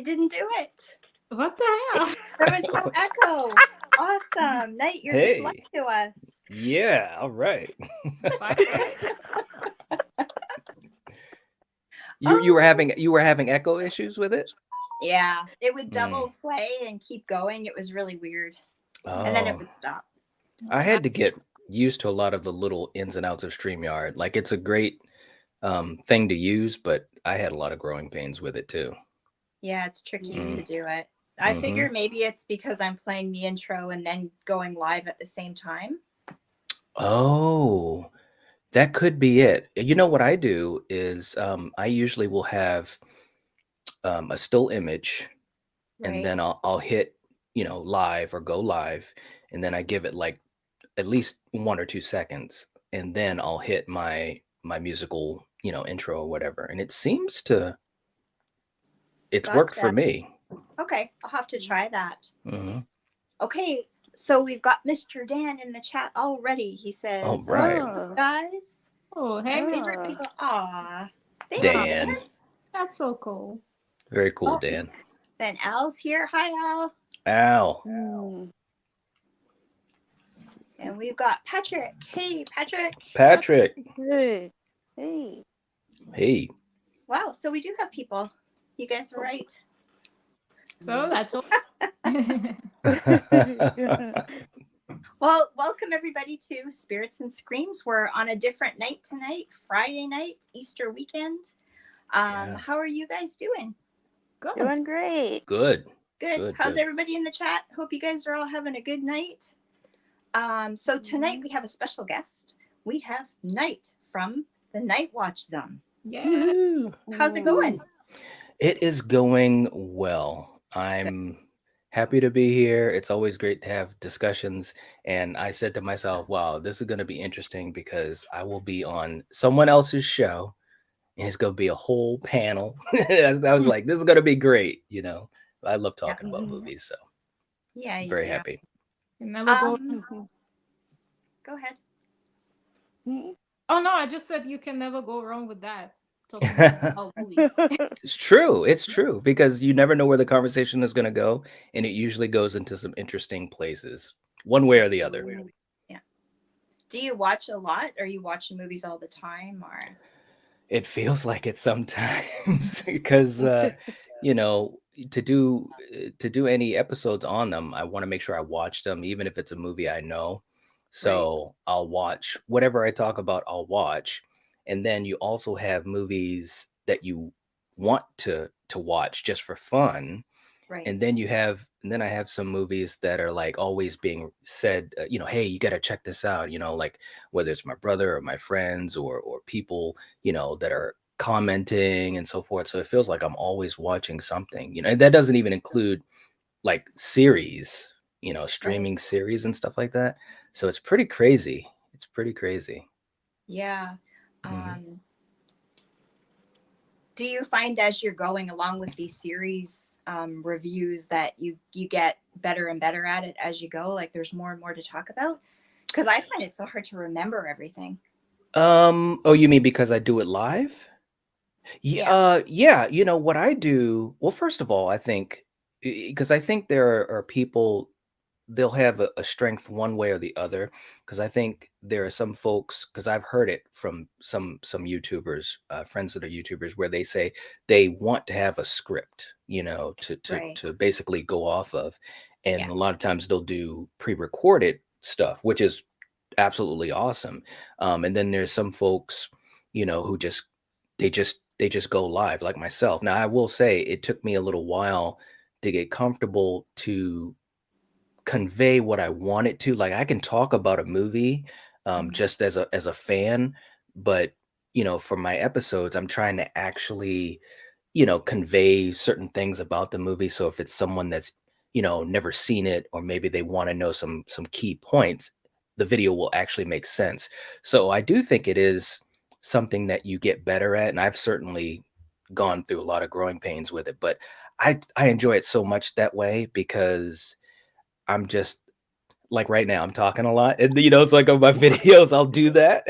didn't do it. What the hell? There was no echo. Awesome. Knight, you're good luck Hey, to us. yeah, all right. You were Oh, having echo issues with it? yeah. It would Mm. double play and keep going. It was really weird. And then it Oh, would stop. I had to get used to a lot of the little ins and outs of StreamYard. Like it's a great thing to use, but I had a lot of growing pains with it too. Yeah, it's tricky to Mm. do it. I Mm-hmm. figure maybe it's because I'm playing the intro and then going live at the same time. Oh, that could be it. You know what I do is I usually will have a still image, and Right. then I'll hit live or go live, and then I give it like at least 1 or 2 seconds, and then I'll hit my musical intro or whatever, and it's worked for Gotcha. me. Okay, I'll have to try that. Hmm. Okay, so we've got Mr. Dan in the chat already. He All says, "What's right, up, guys? Oh, hey, Favorite Mr. people." Aw, thank you, Dan. Dan. That's so cool. Very cool, Oh, Dan. then Al's here. Hi, Al. Al. And we've got Patrick. Hey, Patrick. Patrick. Hey. Hey. Hey. Wow, so we do have people. You guys are right. So that's all. Well, welcome everybody to Spirits and Screams. We're on a different night tonight, Friday night, Easter weekend. Yeah. How are you guys doing? Good. Doing great. Good. Good. Good, How's good. everybody in the chat? Hope you guys are all having a good night. So tonight we have a special guest. We have Night from the Nightwatch Zone. Yeah. Woo. How's it going? It is going well. I'm happy to be here. It's always great to have discussions. And I said to myself, wow, this is going to be interesting because I will be on someone else's show and it's going to be a whole panel. I was like, this is going to be great. I love talking about movies. So Yeah, I'm you very do. happy. You never go. Go ahead. Oh no, I just said you can never go wrong with that. Talking about movies. It's true. It's true because you never know where the conversation is going to go. And it usually goes into some interesting places, one way or the other. Yeah. Do you watch a lot? Are you watching movies all the time, or? It feels like it sometimes because to do any episodes on them, I want to make sure I watch them, even if it's a movie I know. So I'll watch whatever I talk about. I'll watch, and then you also have movies that you want to watch just for fun. Right. And then I have some movies that are like always being said, hey, you got to check this out, like whether it's my brother or my friends or people, that are commenting and so forth. So it feels like I'm always watching something, and that doesn't even include like series, streaming series and stuff like that. So it's pretty crazy. It's pretty crazy. Yeah. Do you find as you're going along with these series reviews that you get better and better at it as you go? Like there's more and more to talk about? Because I find it so hard to remember everything. Oh, you mean because I do it live? Yeah. Yeah. What I do, well, first of all, I think because I think there are people, they'll have a strength one way or the other, because I think there are some folks, because I've heard it from some YouTubers, friends that are YouTubers, where they say they want to have a script, to basically go off of, and a lot of times they'll do pre-recorded stuff, which is absolutely awesome. And then there's some folks, who they just go live, like myself. Now I will say it took me a little while to get comfortable to convey what I wanted to. Like I can talk about a movie just as a fan, but for my episodes, I'm trying to actually, convey certain things about the movie. So if it's someone that's, never seen it, or maybe they want to know some key points, the video will actually make sense. So I do think it is something that you get better at. And I've certainly gone through a lot of growing pains with it, but I enjoy it so much that way because I'm just like right now, I'm talking a lot. And, it's like on my videos, I'll do that.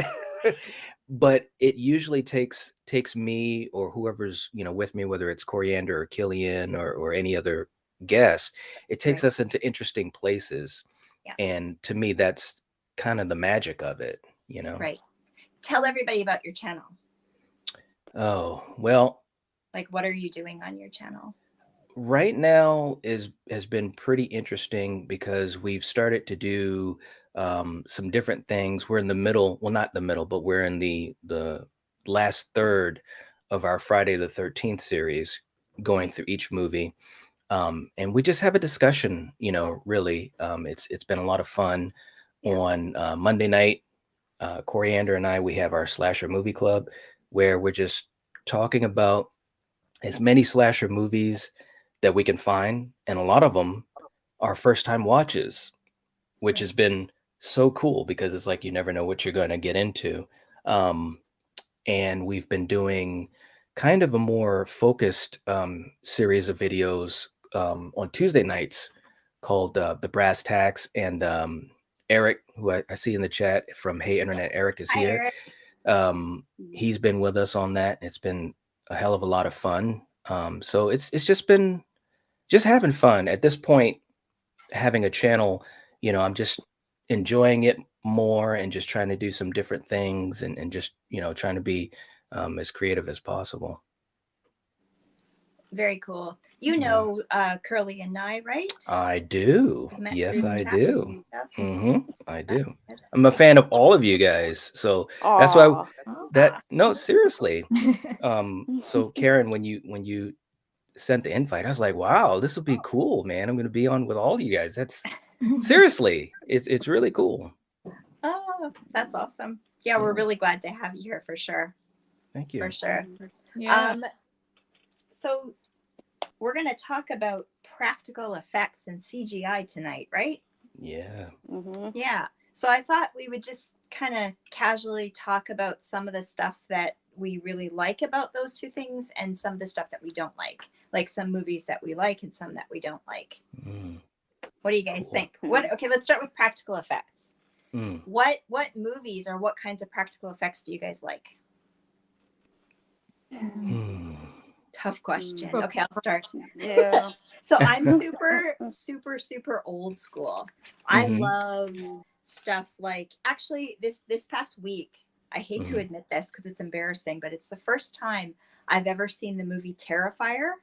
but it usually takes me or whoever's with me, whether it's Coriander or Killian or any other guest. It takes Right. us into interesting places, Yeah. and to me, that's kind of the magic of it. Right. Tell everybody about your channel. Oh well, Like, what are you doing on your channel? right now has been pretty interesting because we've started to do some different things. We're in the middle, well, not the middle, but we're in the last third of our Friday the 13th series, going through each movie. And we just have a discussion, really. It's been a lot of fun. Yeah. On Monday night, Coriander and I, we have our slasher movie club where we're just talking about as many slasher movies that we can find, and a lot of them are first time watches, which has been so cool because it's like you never know what you're going to get into. And we've been doing kind of a more focused series of videos on Tuesday nights called The Brass Tacks. And Eric, who I see in the chat from Hey Internet, Eric is Hi, here. Eric. He's been with us on that. It's been a hell of a lot of fun. So it's just been just having fun at this point. Having a channel, I'm just enjoying it more and just trying to do some different things and just trying to be as creative as possible. Very cool. You know Curly and I, right? I do. We've met Yes, through I chats do. and stuff. I do. I'm a fan of all of you guys, so that's why Aw. no, seriously. So Karen, when you sent the invite, I was like, wow, this will be cool, man. I'm going to be on with all you guys. That's seriously, it's really cool. Oh, that's awesome. Yeah, we're really glad to have you here for sure. Thank you. For sure. Yeah. So we're going to talk about practical effects and CGI tonight, right? Yeah. Mhm. Yeah. So I thought we would just kind of casually talk about some of the stuff that we really like about those two things and some of the stuff that we don't like some movies that we like and some that we don't like. What do you guys think? Okay, let's start with practical effects. What movies or what kinds of practical effects do you guys like? Tough question. Okay, I'll start. Yeah. So I'm super old school. I love stuff like, actually this past week, I hate to admit this because it's embarrassing, but it's the first time I've ever seen the movie Terrifier.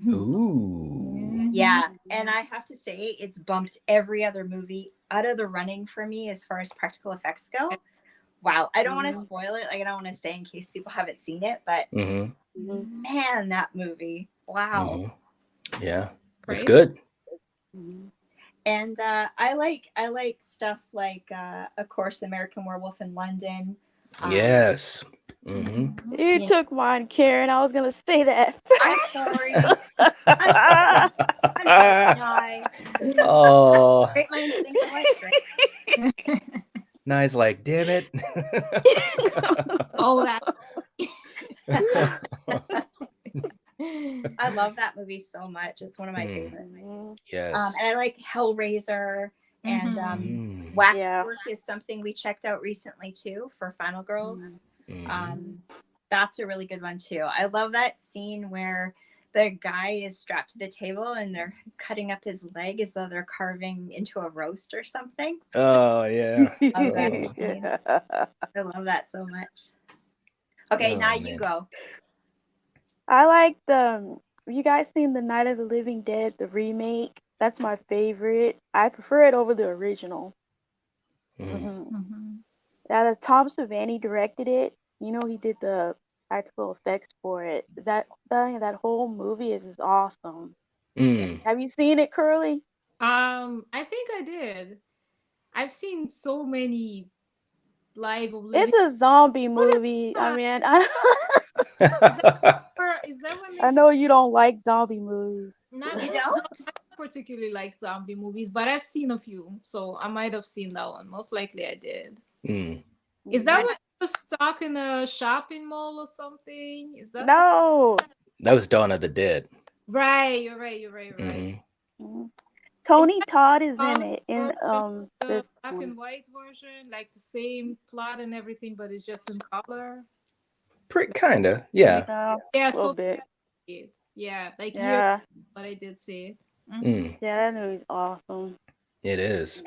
Ooh. Yeah, and I have to say it's bumped every other movie out of the running for me as far as practical effects go. Wow, I don't want to spoil it. Like, I don't want to say in case people haven't seen it, but man, that movie! Wow. Yeah, it's Great. good. And I like stuff like, of course, American Werewolf in London. Yes. You took mine, Karen. I was gonna say that. I'm sorry. I'm sorry. Oh. Great minds think alike. Nye's like, damn it. All that. I love that movie so much. It's one of my favorites. Yes. And I like Hellraiser and Waxwork is something we checked out recently too for Final Girls. That's a really good one too. I love that scene where the guy is strapped to the table and they're cutting up his leg as though they're carving into a roast or something. Oh yeah. Love that scene. I love that so much. Okay, now you go. I like you guys seen the Night of the Living Dead, the remake? That's my favorite. I prefer it over the original. Yeah, the Tom Savini directed it. You know, he did the practical effects for it. That whole movie is just awesome. Have you seen it, Curly? I think I did. I've seen so many live of It's a zombie movie. I mean, is that what I know you don't like zombie movies. You don't? I particularly like zombie movies, but I've seen a few, so I might have seen that one. Most likely I did. Is that when you was stuck in a shopping mall or something? Is that No? That was Dawn of the Dead. Right, you're right. Tony Todd is in Todd's it in version, the this black one. and white version, like the same plot and everything, but it's just in color? Kinda, yeah. Yeah, Yeah, a little so bit. yeah, like years, Yeah, but I did see it. Mm, yeah, that movie's awesome. it is.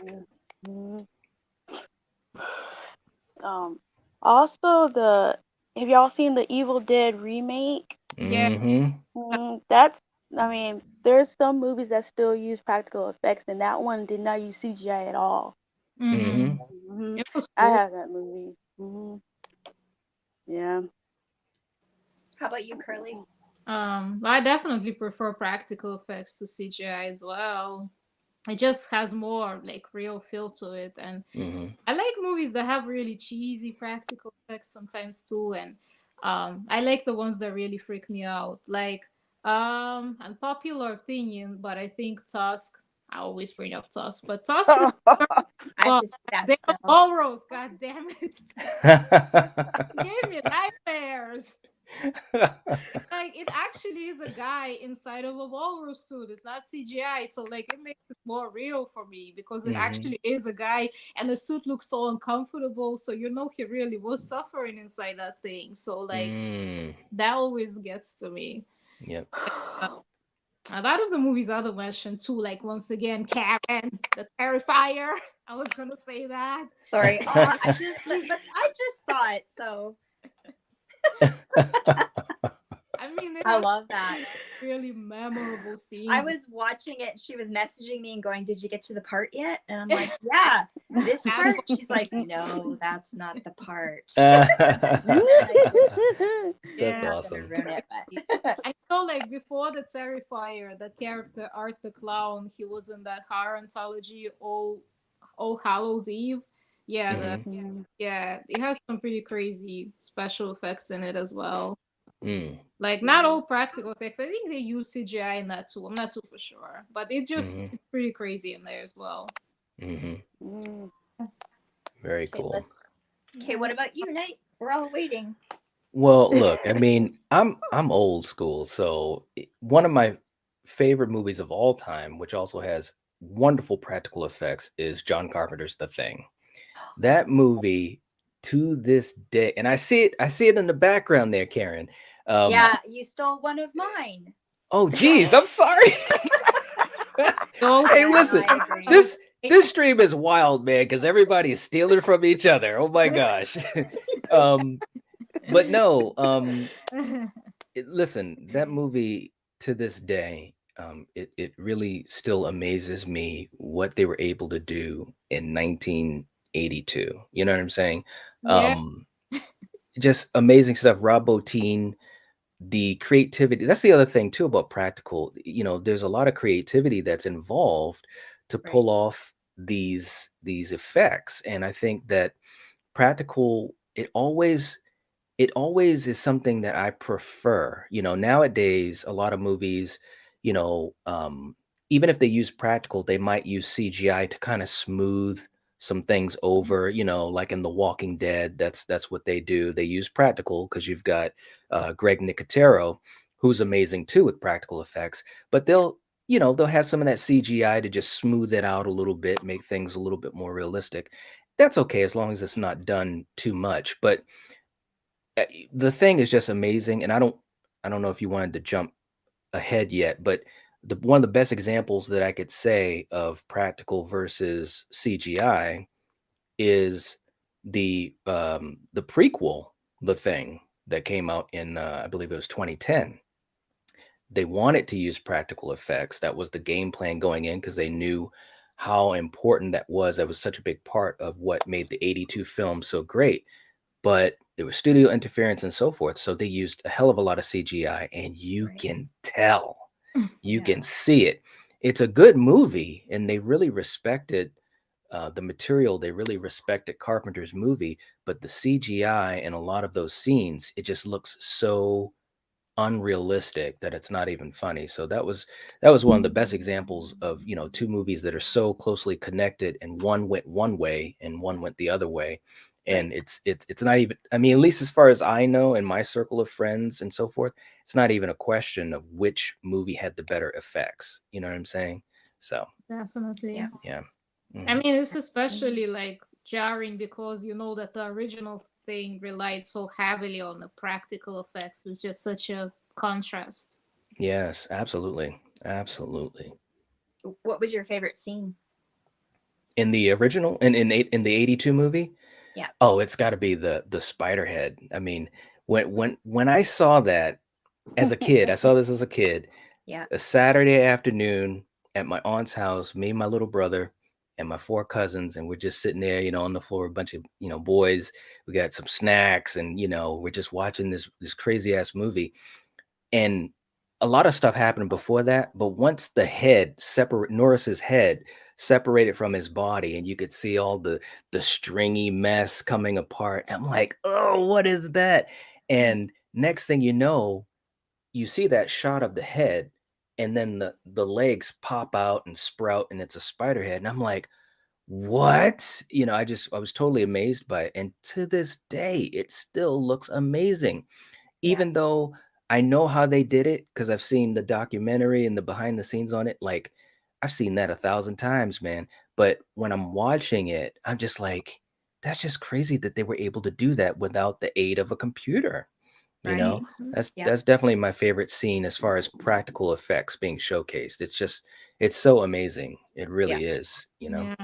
Mhm. Also have y'all seen the Evil Dead remake? Yeah. Mm-hmm. I mean, there's some movies that still use practical effects, and that one did not use CGI at all. Mm-hmm. hmm It was I cool. have that movie. Yeah. How about you, Curly? I definitely prefer practical effects to CGI as well. It just has more like real feel to it, and Mm-hmm. I like movies that have really cheesy practical effects sometimes too, and I like the ones that really freak me out. Like unpopular opinion, but I think Tusk. I always bring up Tusk, but Tusk is I have well, to see that damn still. Walrus, god damn it. Gave me nightmares. Like it actually is a guy inside of a walrus suit. It's not CGI, so like it makes it more real for me because it Mhm. actually is a guy, and the suit looks so uncomfortable. So you know he really was suffering inside that thing. So like that always gets to me. Yep. A lot of the movies I mentioned too, like once again, Karen, the Terrifier. I was gonna say that. Sorry, I just saw it, so I mean, I love that. really memorable scenes. I was watching it. She was messaging me and going, "Did you get to the part yet?" And I'm like, "Yeah, this part." She's like, "No, that's not the part." That's Yeah. awesome. Ruin it, but I know, like before the Terrifier, the character Art the Clown, he was in that horror anthology, All Hallows Eve. Yeah, yeah, it has some pretty crazy special effects in it as well. Like not all practical effects. I think they use CGI in that too. I'm not too for sure, but it's pretty crazy in there as well. Very cool. Okay, what about you, Nate? We're all waiting. Well, look, I mean, I'm old school, so one of my favorite movies of all time, which also has wonderful practical effects, is John Carpenter's The Thing. That movie to this day, and I see it in the background there, Karen. Yeah, you stole one of mine. Oh, geez, I'm sorry. Hey, listen, this stream is wild, man, because everybody is stealing from each other. Oh my gosh. But no, listen, that movie to this day, it really still amazes me what they were able to do in 1982. You know what I'm saying? Yeah. Just amazing stuff. Rob Bottin, the creativity. That's the other thing too about practical. You know, there's a lot of creativity that's involved to pull off these effects, and I think that practical, it always is something that I prefer. You know, nowadays, a lot of movies, you know, even if they use practical, they might use CGI to kind of smooth some things over, you know, like in The Walking Dead. That's what they do. They use practical because you've got Greg Nicotero, who's amazing too with practical effects, but they'll have some of that CGI to just smooth it out a little bit, make things a little bit more realistic. That's okay as long as it's not done too much. But The Thing is just amazing, and I don't know if you wanted to jump ahead yet, but one of the best examples that I could say of practical versus CGI is the prequel, The Thing, that came out in I believe it was 2010. They wanted to use practical effects. That was the game plan going in because they knew how important that was. That was such a big part of what made the 82 film so great. But there was studio interference and so forth. So they used a hell of a lot of CGI, and you can tell, you can see it. It's a good movie, and they really respected the material. They really respected Carpenter's movie, but the CGI in a lot of those scenes, it just looks so unrealistic that it's not even funny. So that was one of the best examples of, you know, two movies that are so closely connected, and one went one way and one went the other way. And it's not even, I mean, at least as far as I know, in my circle of friends and so forth, it's not even a question of which movie had the better effects. You know what I'm saying? So Definitely. Yeah. Yeah. I mean, it's especially like jarring because you know that the original thing relied so heavily on the practical effects. It's just such a contrast. Yes, absolutely. Absolutely. What was your favorite scene? In the original, in the 82 movie, Yeah. oh, it's got to be the spider head. I mean, when I saw that as a kid, I saw this as a kid, Yeah. a Saturday afternoon at my aunt's house, me and my little brother and my 4 cousins, and we're just sitting there, on the floor, a bunch of, boys. We got some snacks, and we're just watching this crazy ass movie. And a lot of stuff happened before that, but once the head Norris's head separated from his body, and you could see all the stringy mess coming apart, I'm like, oh, what is that? And next thing you know, you see that shot of the head, and then the legs pop out and sprout, and it's a spider head, and I'm like, what? I was totally amazed by it, and to this day, it still looks amazing. Yeah. Even though I know how they did it, because I've seen the documentary and the behind the scenes on it, like I've seen that 1,000 times, man. But when I'm watching it, I'm just like, that's just crazy that they were able to do that without the aid of a computer. Right. That's Yeah. that's definitely my favorite scene as far as practical effects being showcased. It's so amazing. It really is, Yeah.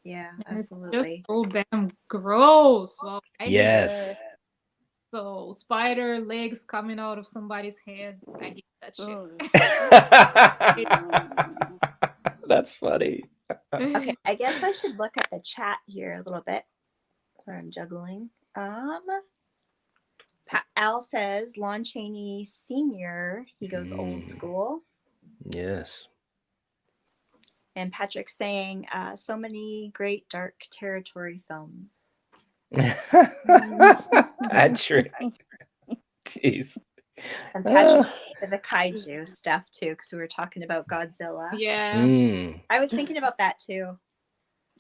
Yeah, It's just absolutely. so damn gross. Well, I hate Yes. it. So spider legs coming out of somebody's head. I hate that shit. That's funny. Okay, I guess I should look at the chat here a little bit. Sorry, I'm juggling. Al says Lon Chaney Sr. He goes old school. Yes. And Patrick's saying so many great dark territory films. Patrick. Jeez. And Patrick's the kaiju stuff too, because we were talking about Godzilla. Yeah. I was thinking about that too.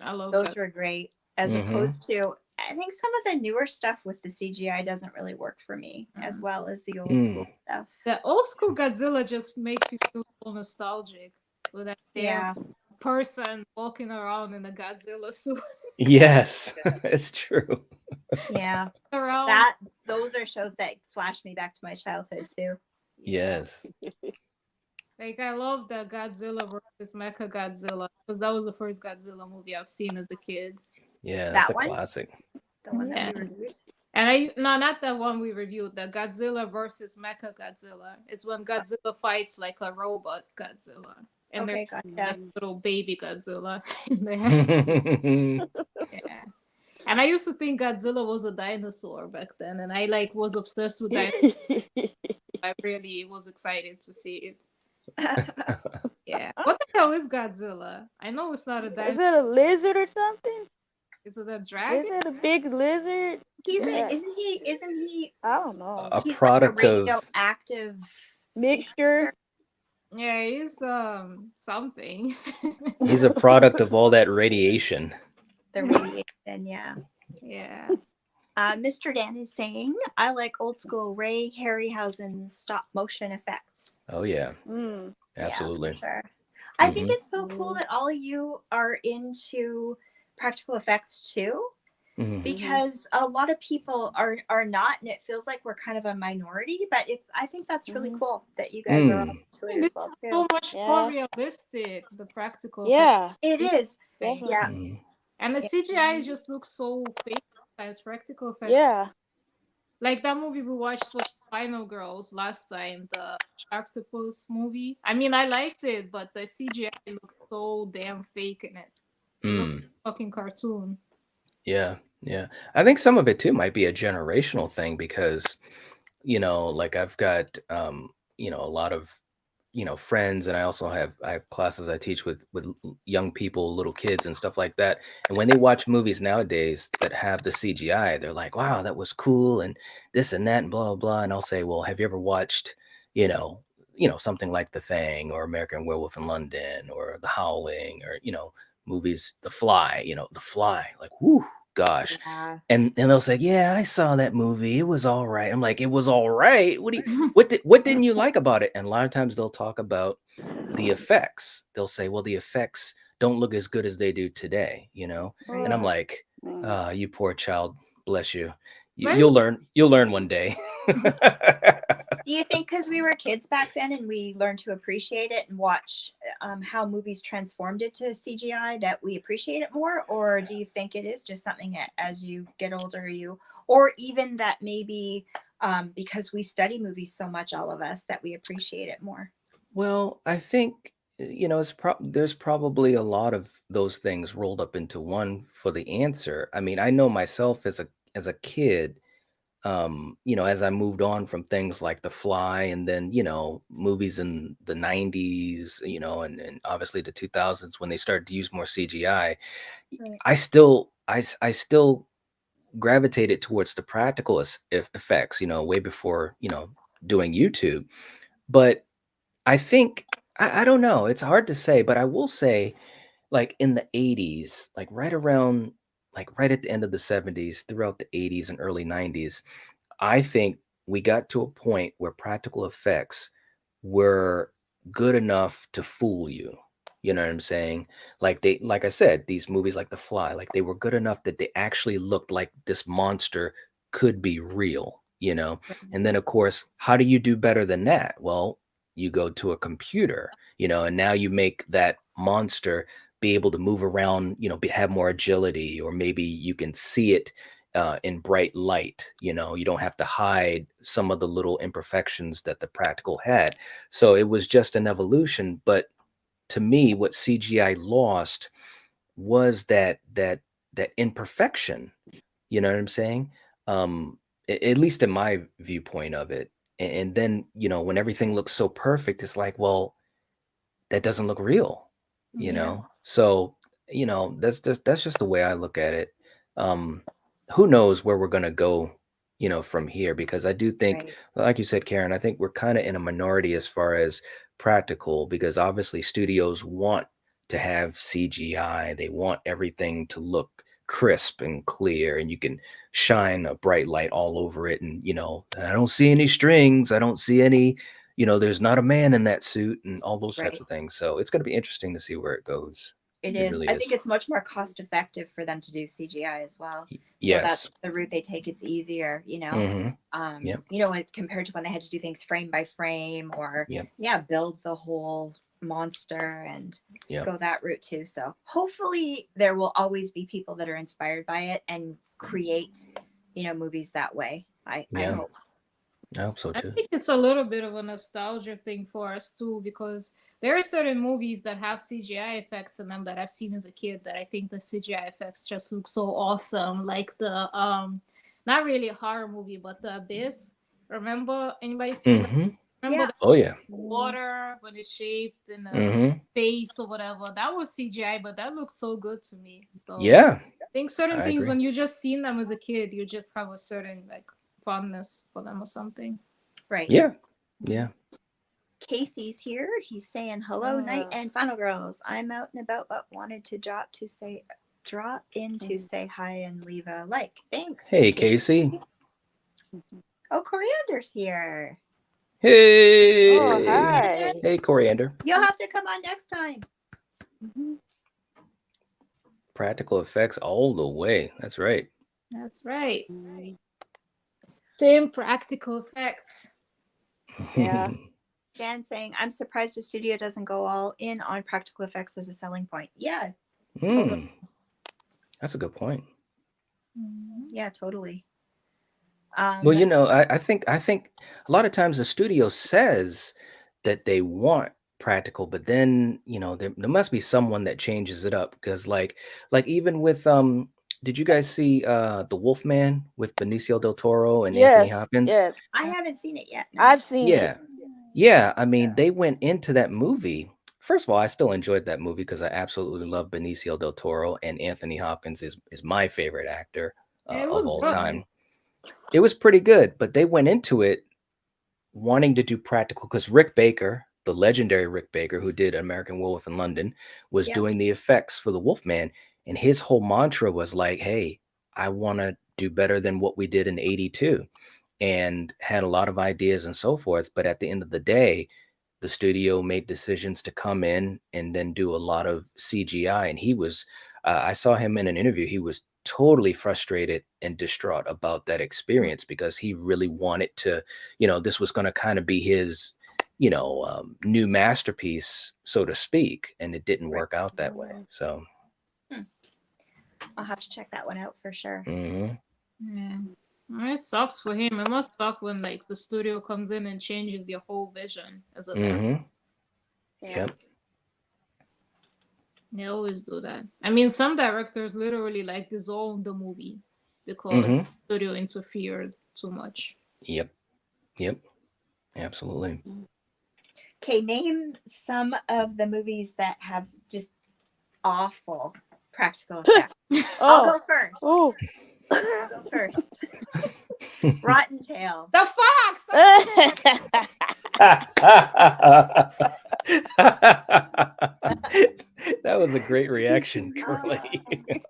I love Those that. were great. As opposed to, I think some of the newer stuff with the CGI doesn't really work for me as well as the old school stuff. The old school Godzilla just makes you feel so nostalgic with that person walking around in a Godzilla suit. Yes, it's true. Yeah. Around. Those are shows that flash me back to my childhood too. Yes. Like I love the Godzilla versus Mecha Godzilla because that was the first Godzilla movie I've seen as a kid. Yeah, that's That a one? classic. The one that we reviewed. And not the one we reviewed, the Godzilla versus Mecha Godzilla. It's when Godzilla fights like a robot Godzilla. And Okay, there's gotcha. like little baby Godzilla in there. Yeah. And I used to think Godzilla was a dinosaur back then, and I was obsessed with dinosaurs. I really was excited to see it. Yeah. What the hell is Godzilla? I know it's not a dinosaur. Is it a lizard or something? Is it a dragon? Is it a big lizard? Isn't he I don't know. A he's product like a of radioactive Mixture. Yeah, he's something. he's a product of all that radiation. The radiation, yeah. Yeah. Mr. Dan is saying, I like old school Ray Harryhausen stop motion effects. Oh yeah. Yeah, Absolutely. for sure. I think it's so cool that all of you are into practical effects too, because a lot of people are not, and it feels like we're kind of a minority, but I think that's really cool that you guys are all into it as well too. So much more realistic, the practical Yeah. It is. Definitely. Yeah. And the CGI just looks so fake sometimes, practical effects. Yeah. Like that movie we watched was Final Girls last time, the Sharktopus movie. I mean, I liked it, but the CGI looked so damn fake in it. It looked like a fucking cartoon. Yeah. I think some of it too might be a generational thing because, like I've got, a lot of, friends, and I also have classes I teach with young people, little kids and stuff like that. And when they watch movies nowadays that have the CGI, they're like, wow, that was cool. And this and that and blah, blah, blah. And I'll say, well, have you ever watched, something like The Thing or American Werewolf in London or The Howling or, movies, The Fly, like, whoo, gosh. Yeah. And they'll say, yeah, I saw that movie. It was all right. I'm like, it was all right. What didn't you like about it? And a lot of times they'll talk about the effects. They'll say, well, the effects don't look as good as they do today, you know? And I'm Right. like, Mm. you poor child, bless you. But You'll learn one day. Do you think because we were kids back then and we learned to appreciate it and watch how movies transformed it to CGI that we appreciate it more? Or do you think it is just something that as you get older, or even that maybe because we study movies so much, all of us, that we appreciate it more? Well, I think there's probably a lot of those things rolled up into one for the answer. I mean, I know myself as a kid, as I moved on from things like The Fly and then, movies in the 90s, and obviously the 2000s when they started to use more CGI, Right. I still gravitated towards the practical effects, way before, doing YouTube. But I think I don't know, it's hard to say, but I will say like in the 80s, like right at the end of the 70s, throughout the 80s and early 90s, I think we got to a point where practical effects were good enough to fool you. You know what I'm saying? Like I said, these movies like The Fly, like they were good enough that they actually looked like this monster could be real, you know? And then of course, how do you do better than that? Well, you go to a computer, and now you make that monster be able to move around, have more agility, or maybe you can see it in bright light. You don't have to hide some of the little imperfections that the practical had. So it was just an evolution. But to me, what CGI lost was that imperfection. You know what I'm saying? At least in my viewpoint of it. And then, when everything looks so perfect, it's like, well, that doesn't look real, Yeah. So, that's just the way I look at it. Who knows where we're gonna go, from here? Because I do think, Right. like you said, Karen, I think we're kind of in a minority as far as practical, because obviously studios want to have CGI. They want everything to look crisp and clear, and you can shine a bright light all over it. And, I don't see any strings. I don't see any, there's not a man in that suit and all those types Right. of things. So it's going to be interesting to see where it goes. It It is. really I think is. it's much more cost effective for them to do CGI as well. So Yes. that's the route they take. It's easier, Yep. compared to when they had to do things frame by frame or Yep. build the whole monster and Yep. go that route too. So hopefully there will always be people that are inspired by it and create, movies that way. I Yeah. hope. I hope so I too. think it's a little bit of a nostalgia thing for us too, because there are certain movies that have CGI effects in them that I've seen as a kid that I think the CGI effects just look so awesome. Like the not really a horror movie, but The Abyss. Remember anybody seen that? Mm-hmm. Remember Yeah. the Oh yeah. water when it's shaped in the Mm-hmm. face or whatever? That was CGI, but that looked so good to me. So Yeah. I think certain I things agree. when you just seen them as a kid, you just have a certain like fondness for them or something. Right. Yeah. Yeah. Casey's here. He's saying hello, Night and Final Girls. I'm out and about, but wanted to drop in to say hi and leave a like. Thanks. Hey, Casey. Oh, Coriander's here. Hey. Oh, hi. Hey, Coriander. You'll have to come on next time. Practical effects all the way. That's right. That's right. Same practical effects. Yeah. Dan saying, I'm surprised the studio doesn't go all in on practical effects as a selling point. Yeah. Totally. That's a good point. Yeah, totally. Well, I think a lot of times the studio says that they want practical, but then, there must be someone that changes it up, because like even with did you guys see The Wolfman with Benicio del Toro and Anthony Yes. Hopkins? Yes. I haven't seen it yet. No. I've seen Yeah. it. Yeah, I mean, they went into that movie. First of all, I still enjoyed that movie because I absolutely love Benicio del Toro, and Anthony Hopkins is my favorite actor It of was all good. time. It was pretty good, but they went into it wanting to do practical because Rick Baker, the legendary Rick Baker, who did American Werewolf in London, was doing the effects for the Wolfman, and his whole mantra was like, "Hey, I want to do better than what we did in '82," and had a lot of ideas and so forth. But at the end of the day, the studio made decisions to come in and then do a lot of CGI. And he was, I saw him in an interview. He was totally frustrated and distraught about that experience because he really wanted to, this was going to kind of be his, new masterpiece, so to speak. And it didn't work out that way. So I'll have to check that one out for sure. Mm-hmm. Yeah. It sucks for him. It must suck when like the studio comes in and changes your whole vision as a Mm-hmm. Yeah. Yep. They always do that. I mean, some directors literally like disown the movie because Mm-hmm. the studio interfered too much. Yep. Absolutely. Okay, name some of the movies that have just awful practical effects. I'll go first. Oh. I'll go first. Rotten Tail. The fox. That was a great reaction, Curly. Because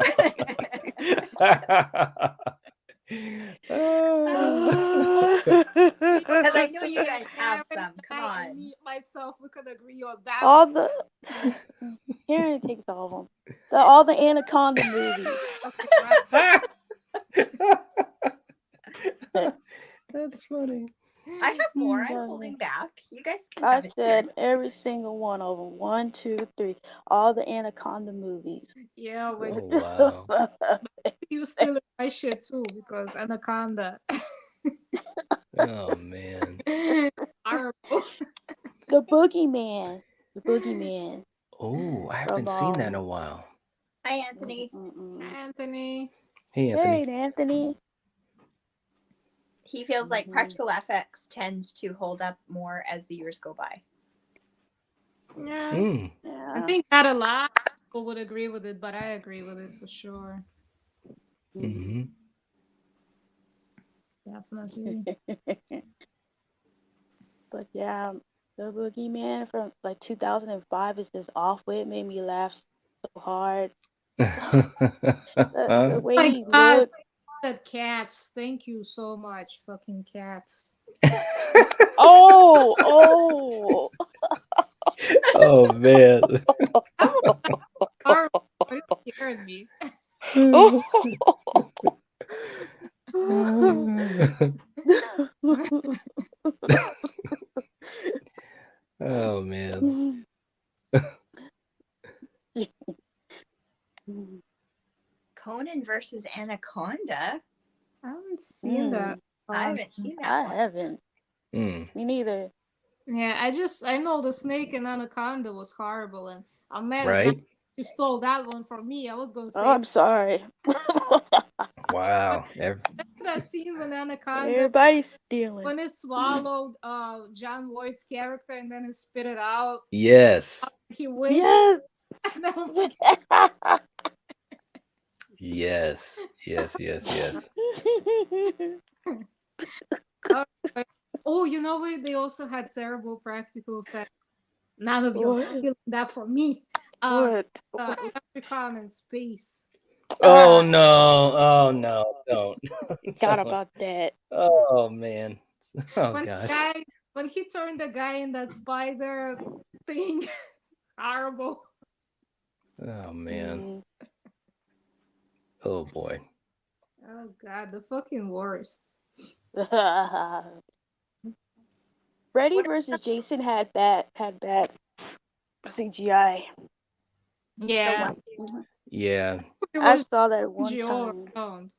I know you guys have some. Come on. Me, myself, we could agree on that. All the Karen takes all of them. All the Anaconda movies. That's funny. I have more. I'm holding back. You guys can I have it. said every single one of them. 1, 2, 3. All the Anaconda movies. Yeah, but Oh, wow. you still in my shit too because Anaconda. Oh, man. Horrible. The Boogeyman. The Boogeyman. Oh, I haven't seen that in a while. Hi, Anthony. Anthony. Hey, Anthony. Hey, Anthony. He feels like practical effects tends to hold up more as the years go by. Yeah. Mm. Yeah. I think not a lot of people would agree with it, but I agree with it for sure. Mm-hmm. Definitely. But yeah, the Boogeyman from like 2005 is just awful. It made me laugh so hard. The way My he God, looked. said cats. Thank you so much, fucking cats. Oh. Oh, man. Horrible. It scared me. Oh, man. Conan versus Anaconda. I haven't seen that. I haven't seen that I one. haven't. Mm. Me neither. Yeah, I know the snake and Anaconda was horrible, and I'm mad at Right? you stole that one from me. I was gonna say Oh, I'm sorry. Wow. that scene when Anaconda Everybody's stealing. when it swallowed John Voight's character and then it spit it out. Yes. He wins. Yes. Yes. Oh, you know what? They also had terrible practical effects. None of you are feeling that for me. What? Leprechaun in space. Oh, no. Don't. Forgot about that. Oh, man. Oh, when gosh. when he turned the guy in that spider thing, horrible. Oh, man. Oh, boy. Oh God, the fucking worst. Freddy versus Jason had bad CGI. Yeah, Yeah. it I was saw that one CGI all time. around.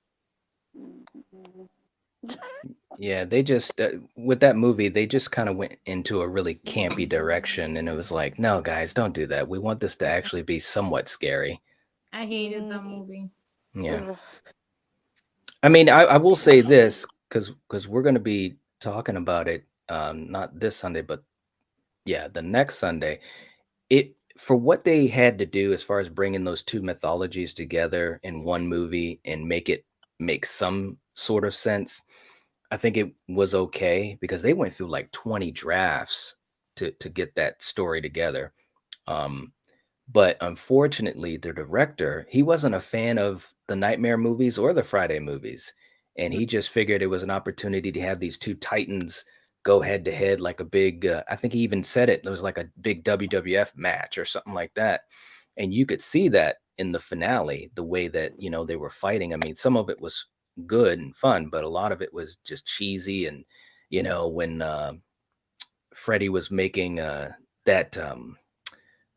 Yeah, they just with that movie, they just kind of went into a really campy direction, and it was like, no, guys, don't do that. We want this to actually be somewhat scary. I hated that movie. Yeah. I mean, I will say this because we're going to be talking about it, not this Sunday, but yeah, the next Sunday. It for what they had to do as far as bringing those two mythologies together in one movie and make some sort of sense. I think it was okay because they went through like 20 drafts to get that story together. But unfortunately, the director, he wasn't a fan of the Nightmare movies or the Friday movies. And he just figured it was an opportunity to have these two titans go head to head like a big. I think he even said it. It was like a big WWF match or something like that, and you could see that in the finale, the way that they were fighting. I mean, some of it was good and fun, but a lot of it was just cheesy. And when Freddy was making that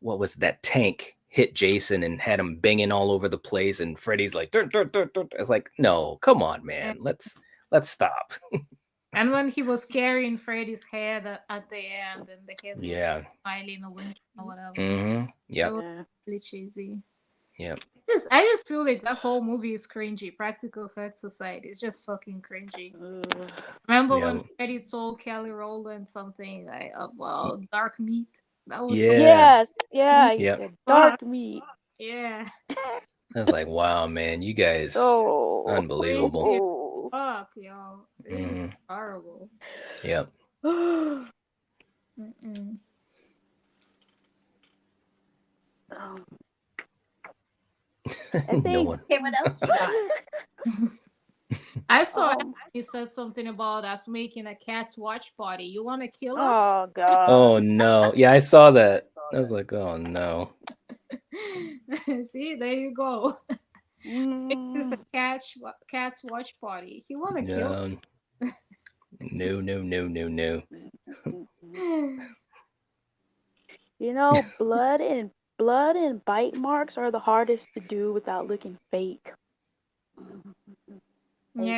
what was that tank hit Jason and had him banging all over the place, and Freddy's like, "Dun, dun, dun, dun." It's like, no, come on, man, let's stop. And when he was carrying Freddy's head at the end, and the head was Yeah. smiling or winking or whatever, Mm-hmm. that Yep. was really cheesy. Yep. I just feel like that whole movie is cringy. Practical effects aside, it's just fucking cringy. Remember when Yeah. Freddy told Kelly Rowland something like about dark meat? That was Yeah. Yes, he Yep. said dark meat. yeah. I was like, wow, man, you guys, Oh, unbelievable. oh. Fuck, yo. This is Mhm. horrible. Yep. Mm-mm. I No think. one. Okay, what else you got? I saw Oh, you said something about us making a cat's watch party. You want to kill us? oh God. Oh no. Yeah, I saw that. I was like, oh no. See, there you go. It's a Mm, cat's watch party. You want to kill? No. No. You know, blood and bite marks are the hardest to do without looking fake. Yeah.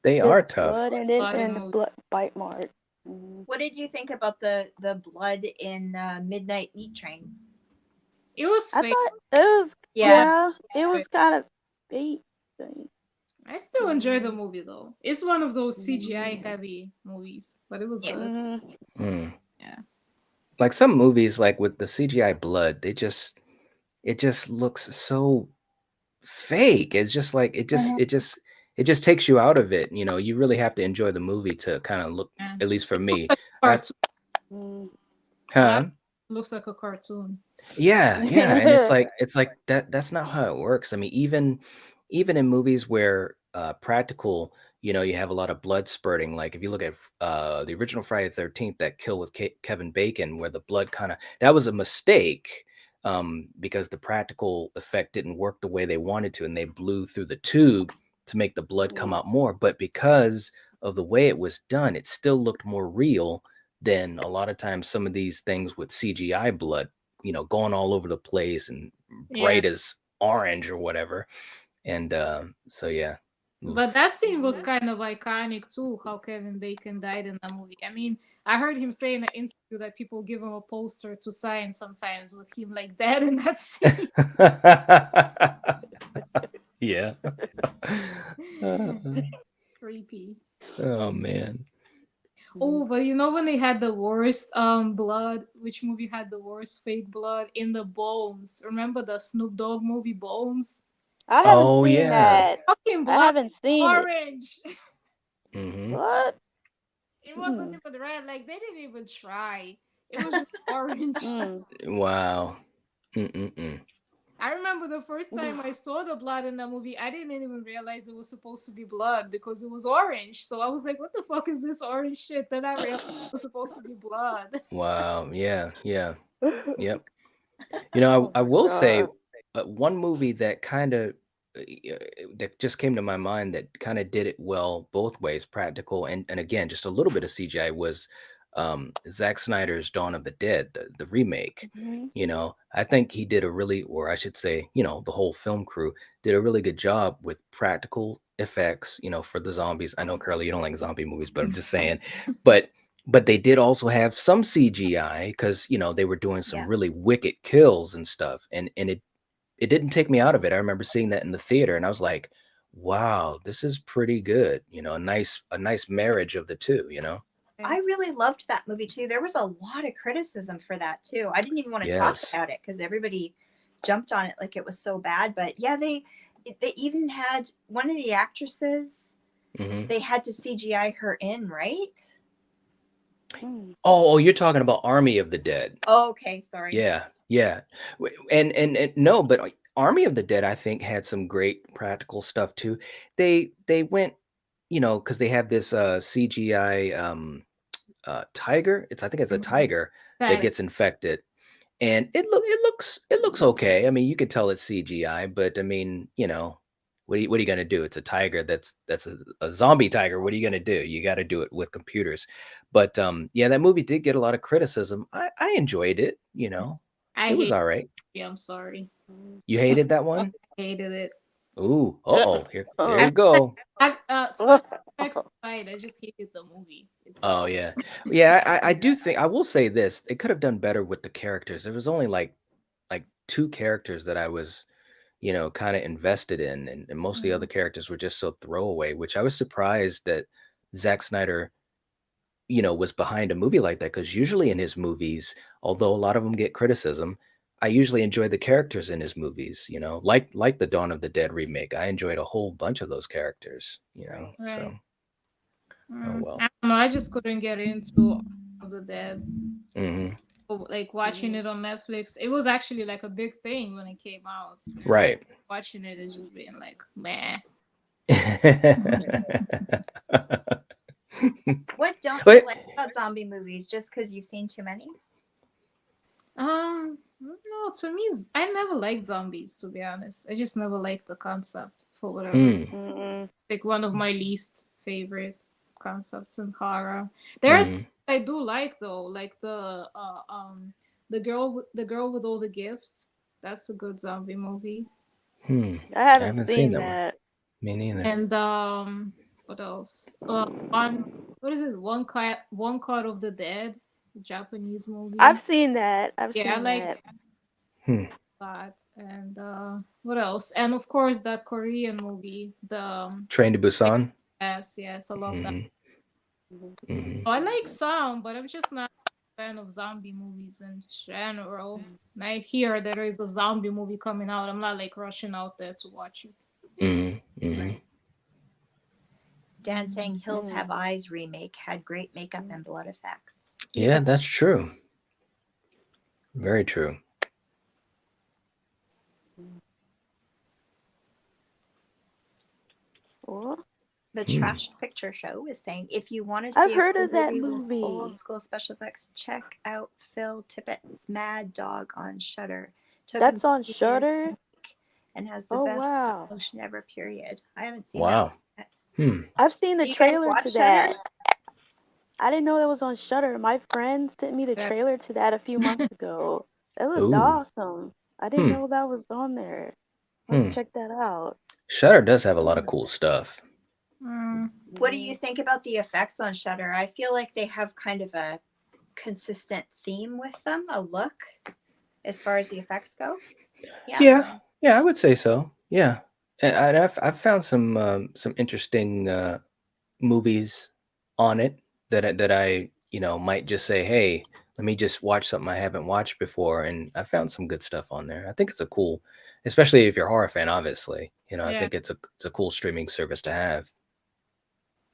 They The are tough. blood and Blood and the emoji. bite mark. Mm. What did you think about the blood in Midnight Meat Train? It was I fake. thought it was Yeah. it was kind of fake. I still enjoy the movie though. It's one of those CGI heavy movies, but it was Yeah. good. Mm-hmm. Mm. Yeah. Like some movies, like with the CGI blood, it just looks so fake. It's just like it just takes you out of it. You really have to enjoy the movie to kind of look. Yeah. At least for me, Cartoon. huh? Looks like a cartoon. Yeah, and it's like that's not how it works. I mean, even in movies where practical, you have a lot of blood spurting. Like if you look at the original Friday the 13th, that kill with Kevin Bacon, where the blood that was a mistake, because the practical effect didn't work the way they wanted to, and they blew through the tube to make the blood come out more. But because of the way it was done, it still looked more real than a lot of times some of these things with CGI blood, going all over the place and bright as orange or whatever. And so yeah. But that scene was kind of iconic too, how Kevin Bacon died in that movie. I mean, I heard him say in an interview that people give him a poster to sign sometimes with him like that in that scene. Yeah. Creepy. Oh man. Oh, but when they had the worst blood, which movie had the worst fake blood in the Bones? Remember the Snoop Dogg movie Bones? I haven't seen that. Fucking I blood haven't seen orange. Mm-hmm. What? It wasn't even red. Like they didn't even try. It was just orange. Wow. Mm-mm-mm. I remember the first time I saw the blood in that movie, I didn't even realize it was supposed to be blood because it was orange. So I was like, what the fuck is this orange shit? Then I realized it was supposed to be blood. Wow. Yeah. Yep. I will say one movie that kind of that just came to my mind that kind of did it well both ways, practical and again just a little bit of CGI, was Zack Snyder's Dawn of the Dead, the remake. I think he did a really, or I should say, the whole film crew did a really good job with practical effects, for the zombies. I know, Curly, you don't like zombie movies, but I'm just saying. But they did also have some CGI because they were doing some really wicked kills and stuff, and it didn't take me out of it. I remember seeing that in the theater, and I was like, wow, this is pretty good. A nice marriage of the two. I really loved that movie too. There was a lot of criticism for that too. I didn't even want to talk about it because everybody jumped on it like it was so bad. But yeah, they even had one of the actresses. Mm-hmm. They had to CGI her in, right? Oh, you're talking about Army of the Dead. Oh, okay, sorry. Yeah. And no, but Army of the Dead, I think, had some great practical stuff too. They went, because they have this CGI tiger. I think it's a tiger that That gets infected, and it looks okay. I mean, you could tell it's CGI, but I mean, what are you gonna do? It's a tiger that's a zombie tiger. What are you gonna do? You got to do it with computers. But yeah, that movie did get a lot of criticism. I enjoyed it. I It was hate. all right. Yeah, I'm sorry. You hated that I one? hated it. Ooh, uh-oh, here I, you go. special effects aside, I just hated the movie Oh itself. yeah, yeah. I do think I will say this. They could have done better with the characters. There was only like two characters that I was, kind of invested in, and most of the other characters were just so throwaway. Which I was surprised that Zack Snyder, was behind a movie like that. Because usually in his movies, although a lot of them get criticism, I usually enjoy the characters in his movies. Like the Dawn of the Dead remake. I enjoyed a whole bunch of those characters. So. Right. Oh well. I don't know. I just couldn't get into Army of the Dead. Hmm. Like watching it on Netflix, it was actually like a big thing when it came out. Right. Watching it and just being like, meh. What don't Wait. you like about zombie movies? Just because you've seen too many? No, to me, I never liked zombies, to be honest. I just never liked the concept for whatever. Mm. Like one of my least favorite concepts in horror. There's I do like though, like the girl with all the gifts. That's a good zombie movie. I I haven't haven't seen seen that. Me neither. And what else? What is it? One Cut of the Dead, a Japanese movie. I've seen that. I've Yeah, I seen like that. that. And what else? And of course that Korean movie, the Train to Busan. yes, I love that. Mhm. I like some, but I'm just not a fan of zombie movies in general. And I hear there is a zombie movie coming out. I'm not like rushing out there to watch it. Dan saying Hills Have Eyes remake had great makeup and blood effects. Yeah, that's true. Very true. What? The Trash Picture Show is saying if you want to see I've a heard cool of that with movie. old school special effects, check out Phil Tippett's Mad Dog on Shudder. That's on Shudder? And has the Oh, best wow. motion ever, period. I haven't seen Wow. that. I've seen the Do you guys trailer watch to Shudder? that. I didn't know that was on Shudder. My friend sent me the trailer to that a few months ago. That looked Ooh. awesome. I didn't know that was on there. Let's check that out. Shudder does have a lot of cool stuff. What do you think about the effects on Shudder? I feel like they have kind of a consistent theme with them, a look, as far as the effects go. Yeah, I would say so. Yeah, and I've found some interesting movies on it that I might just say, hey, let me just watch something I haven't watched before, and I found some good stuff on there. I think it's a cool, especially if you're a horror fan, obviously. I think it's a cool streaming service to have.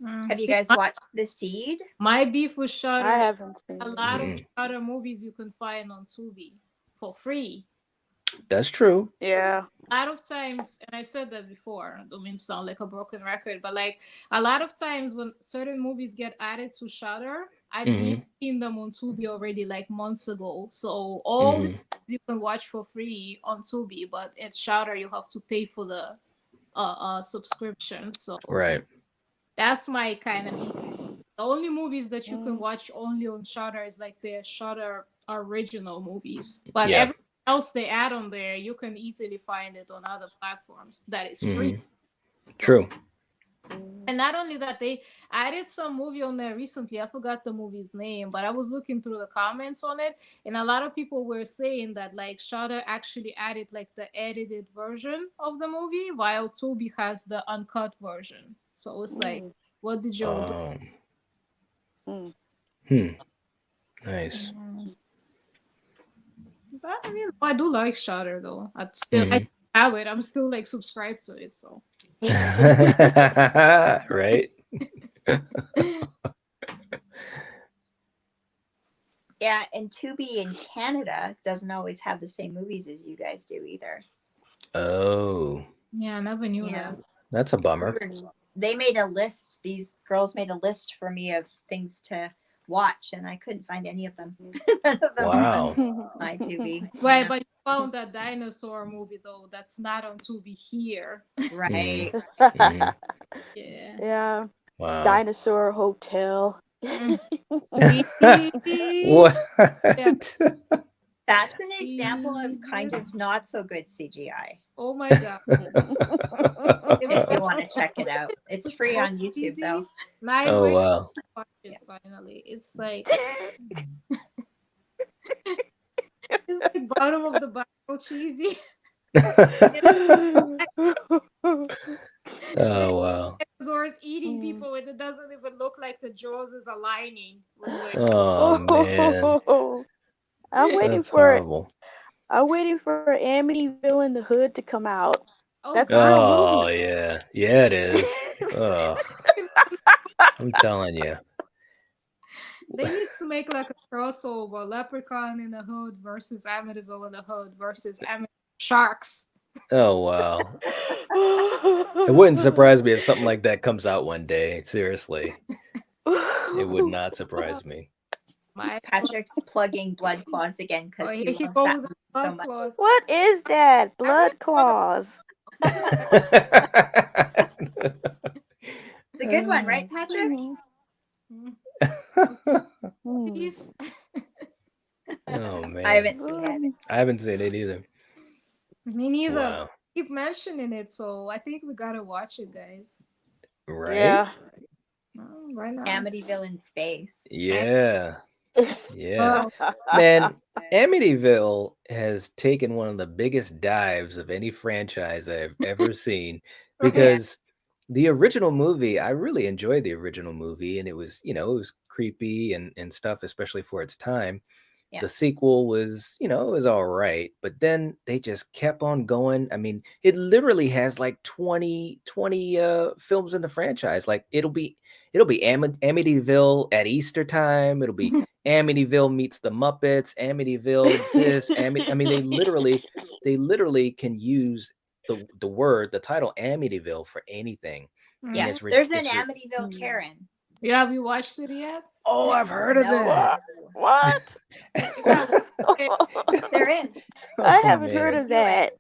Have you guys watched The Seed? My beef with Shudder. I haven't seen a lot of Shudder movies you can find on Tubi for free. That's true. Yeah. A lot of times, and I said that before, I don't mean to sound like a broken record, but like a lot of times when certain movies get added to Shudder, I've seen them on Tubi already like months ago. So all the you can watch for free on Tubi, but at Shudder you have to pay for the subscription. So Right. That's my kind of beef. The only movies that you can watch only on Shudder is like the Shudder original movies. But everything else they add on there, you can easily find it on other platforms that is free. True. And not only that, they added some movie on there recently. I forgot the movie's name, but I was looking through the comments on it, and a lot of people were saying that like Shudder actually added like the edited version of the movie, while Tubi has the uncut version. So it's like, what did you do? Nice. But I mean, I do like Shudder though. I have it. I'm still like subscribed to it. So. Right. Yeah, and Tubi in Canada doesn't always have the same movies as you guys do either. Oh. Yeah, I never knew that. That's a bummer. They made a list. These girls made a list for me of things to watch, and I couldn't find any of them. None of them Wow. were on my TV. Wait, but you found that dinosaur movie though. That's not on Tubi here. Right. Mhm. Yeah. Yeah. Wow. Dinosaur Hotel. What? That's an example of kind of not so good CGI. Oh my god. If you want to check it out, it's free on YouTube though. Oh wow. Watch it finally. It's like it's like bottom of the barrel cheesy. Oh wow. Dinosaurs eating people and it doesn't even look like the jaws is aligning. Oh man. I'm waiting That's for horrible. Amityville in the Hood to come out. Oh, That's God. my Oh movie. yeah. Yeah, it is. Oh, I'm telling you. They need to make like a crossover: Leprechaun in the Hood versus Amityville in the Hood versus Sharks. Oh wow. It wouldn't surprise me if something like that comes out one day. Seriously. It would not surprise me. Patrick's plugging Blood Claws again because he he loves goes that with movie so blood much. claws. What is that? Blood claws. It's a good one, right, Patrick? Please. Oh man. I haven't seen it. I haven't seen it either. Me neither. Wow. Keep mentioning it, so I think we gotta watch it, guys. Right? Yeah. Oh, right now. Amityville in space. Yeah. Yeah. Man, Amityville has taken one of the biggest dives of any franchise I've ever seen because the original movie, I really enjoyed the original movie, and it was, it was creepy and stuff, especially for its time. Yeah. The sequel was, it was all right, but then they just kept on going. I mean, it literally has like 20 films in the franchise. Like it'll be Amityville at Easter time. It'll be Amityville meets the Muppets, Amityville this, I mean, they literally can use the title Amityville for anything. Mm. Yeah, And there's an Amityville Karen. Yeah, have you watched it yet? Oh, I've heard of No. that. What? There is. I haven't heard man. of that.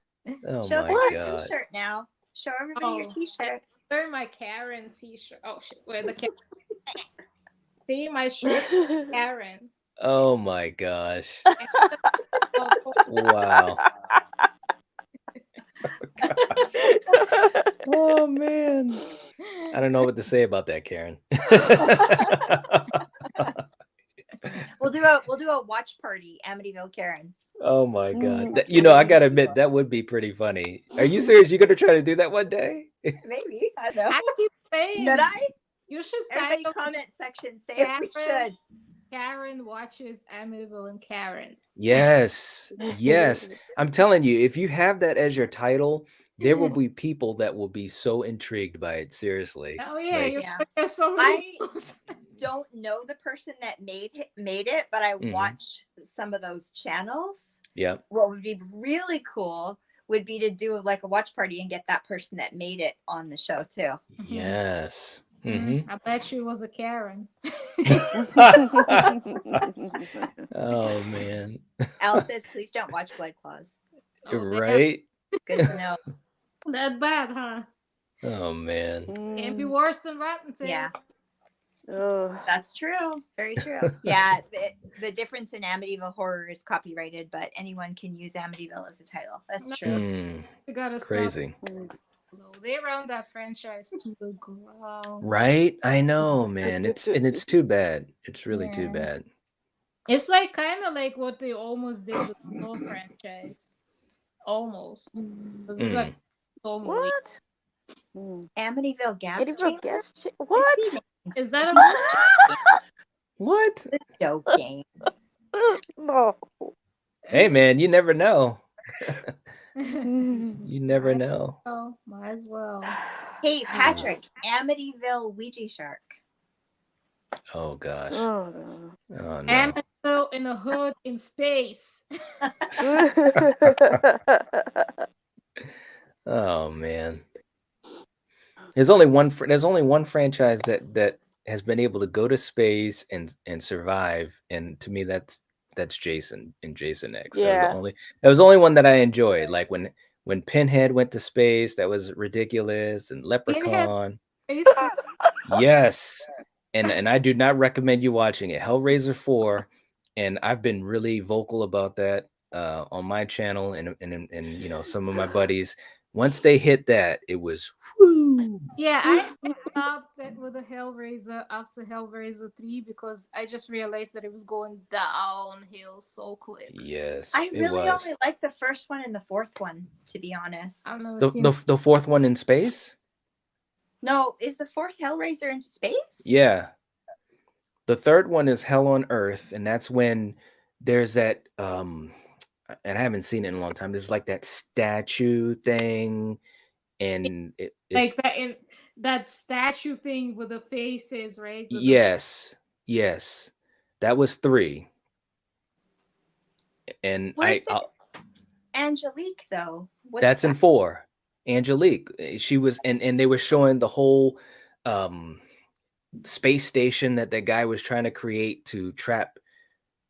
Oh Show my them your god. t-shirt now. Show everybody your Oh. t-shirt. Wearing my Karen t-shirt. Oh shit, where the Karen? See my shirt, Karen. Oh my gosh. Oh, Wow. Oh man. I don't know what to say about that, Karen. We'll do a watch party, Amityville Karen. Oh my god. I gotta admit, that would be pretty funny. Are you serious? You're gonna try to do that one day? Maybe. I don't know. I keep saying, Should I? you should Everybody title comment section say if we should. Karen watches Amityville and Karen. Yes. Yes. I'm telling you, if you have that as your title, there will be people that will be so intrigued by it. Seriously. Oh yeah, Like, you're there's so many. Don't know the person that made it, but I watch some of those channels. yeah. What would be really cool would be to do like a watch party and get that person that made it on the show too. Yes. I bet she was a Karen. Oh man. Al says, please don't watch Blood Claws. Oh, Right? Good to know. That bad, huh? Oh man. Can't be worse than Rotten Tail. Yeah, Ugh. that's true. Very true. Yeah, the difference in Amityville horror is copyrighted, but anyone can use Amityville as a title. That's true. Mm, You gotta crazy. stop. They run that franchise to the ground. Right? I know, man. It's too bad. It's really too Yeah. bad. It's like kind of like what they almost did with the Soul franchise. Almost. 'Cause it's like so many. What? Amityville gas Amityville chamber? gas what? Is that a What? Joking. No. Hey man, you never know. Mm. You never know. Oh, might as well. Hey, Patrick, Amityville Ouija shark. Oh gosh. Oh, no. Oh no. Amityville in the Hood in space. Oh man. There's only one franchise that has been able to go to space and survive, and to me that's Jason and Jason X. Yeah. That was the only one that I enjoyed. Like when Pinhead went to space, that was ridiculous, and Pinhead Leprechaun. face too. Yes. And I do not recommend you watching it. Hellraiser 4, and I've been really vocal about that on my channel and you know, some of my buddies. Once they hit that, it was whoo. Yeah, I stopped that with the Hellraiser after Hellraiser 3 because I just realized that it was going downhill so quick. Yes, I it really was. only like the first one and the fourth one, to be honest. I've never The, seen the the fourth one in space? No, is the fourth Hellraiser in space? Yeah. The third one is Hell on Earth, and that's when there's that and I haven't seen it in a long time. There's like that statue thing, and it's like that statue thing with the faces, right? With yes, that was 3, and Where's the Angelique though? What's that's in that? 4. Angelique, she was, and they were showing the whole space station that guy was trying to create to trap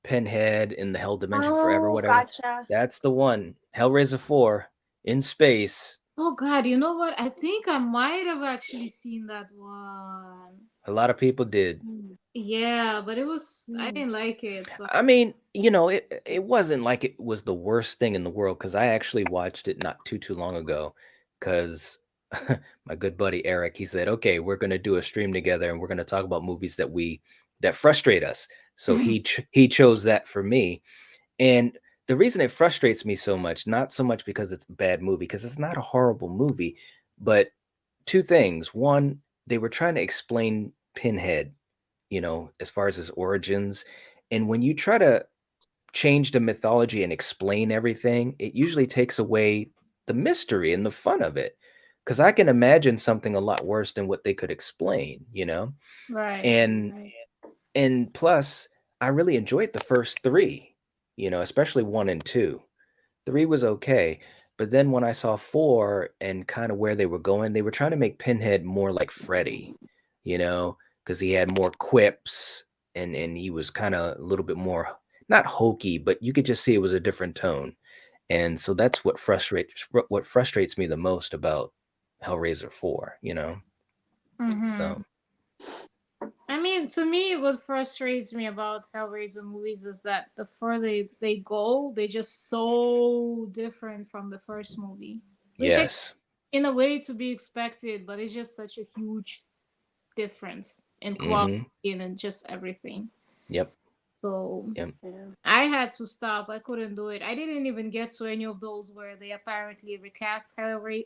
Pinhead in the hell dimension forever, Oh, whatever. gotcha. That's the one. Hellraiser 4 in space. Oh God, you know what? I think I might have actually seen that one. A lot of people did. Yeah, but I didn't like it. So I mean, you know, it wasn't like it was the worst thing in the world, because I actually watched it not too long ago, because my good buddy Eric, he said, okay, we're going to do a stream together and we're going to talk about movies that frustrate us. So he chose that for me. And the reason it frustrates me so much, not so much because it's a bad movie, because it's not a horrible movie, but 2 things. One, they were trying to explain Pinhead, you know, as far as his origins. And when you try to change the mythology and explain everything, it usually takes away the mystery and the fun of it. Because I can imagine something a lot worse than what they could explain, you know? right. And plus, I really enjoyed the first 3, you know, especially 1 and 2. 3 was okay. But then when I saw 4 and kind of where they were going, they were trying to make Pinhead more like Freddy, you know, because he had more quips and he was kind of a little bit more, not hokey, but you could just see it was a different tone. And so that's what frustrates me the most about Hellraiser 4, you know. So I mean, to me, what frustrates me about Hellraiser movies is that the further they go, they're just so different from the first movie. Which yes. in a way to be expected, but it's just such a huge difference in quality and in just everything. Yep. So Yep. I had to stop. I couldn't do it. I didn't even get to any of those where they apparently recast Hellraiser,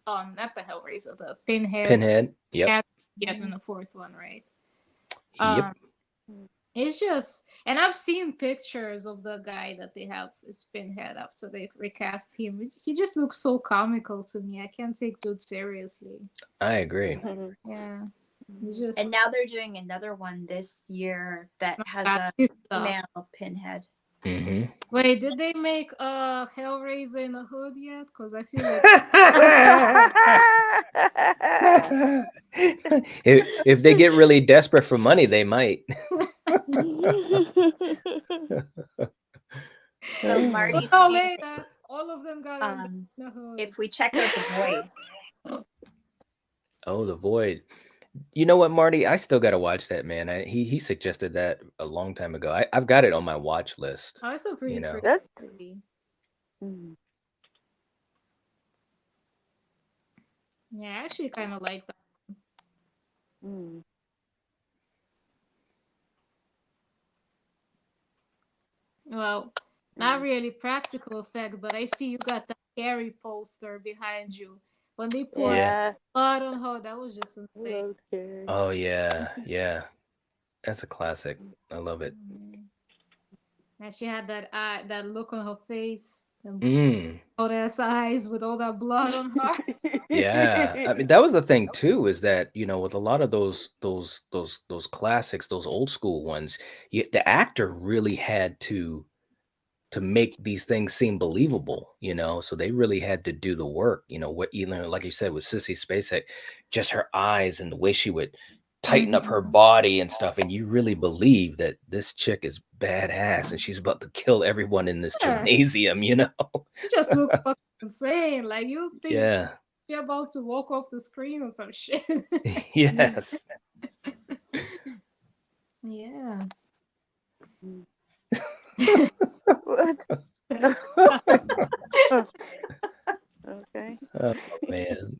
not the Hellraiser, the Pinhead. Yep. Yet in the fourth one, right? Yep. It's just, and I've seen pictures of the guy that they have as Pinhead after they recast him. He just looks so comical to me. I can't take dude seriously. I agree. Yeah. And now they're doing another one this year that has a female Pinhead. Wait, did they make Hellraiser in the Hood yet? Because I feel like if they get really desperate for money, they might. So Marty, all of them got in the Hood. If we check out The Void. Oh, The Void. You know what, Marty? I still got to watch that, man. He suggested that a long time ago. I've got it on my watch list. Oh, it's a pretty That's pretty. Yeah, I actually kind of like that. Well, not really practical effect, but I see you got that scary poster behind you. When they poured blood on her, that was just insane. Oh yeah. That's a classic. I love it. And she had that look on her face, old ass eyes with all that blood on her. Yeah, I mean that was the thing too, is that, you know, with a lot of those classics, those old school ones, the actor really had to make these things seem believable, you know. So they really had to do the work, you know. What, you know, like you said with Sissy Spacek, just her eyes and the way she would tighten up her body and stuff, and you really believe that this chick is badass and she's about to kill everyone in this gymnasium, you know? You just look fucking insane. Like you think Yeah. she's about to walk off the screen or some shit. Yes. Yeah. What? Okay. Oh man.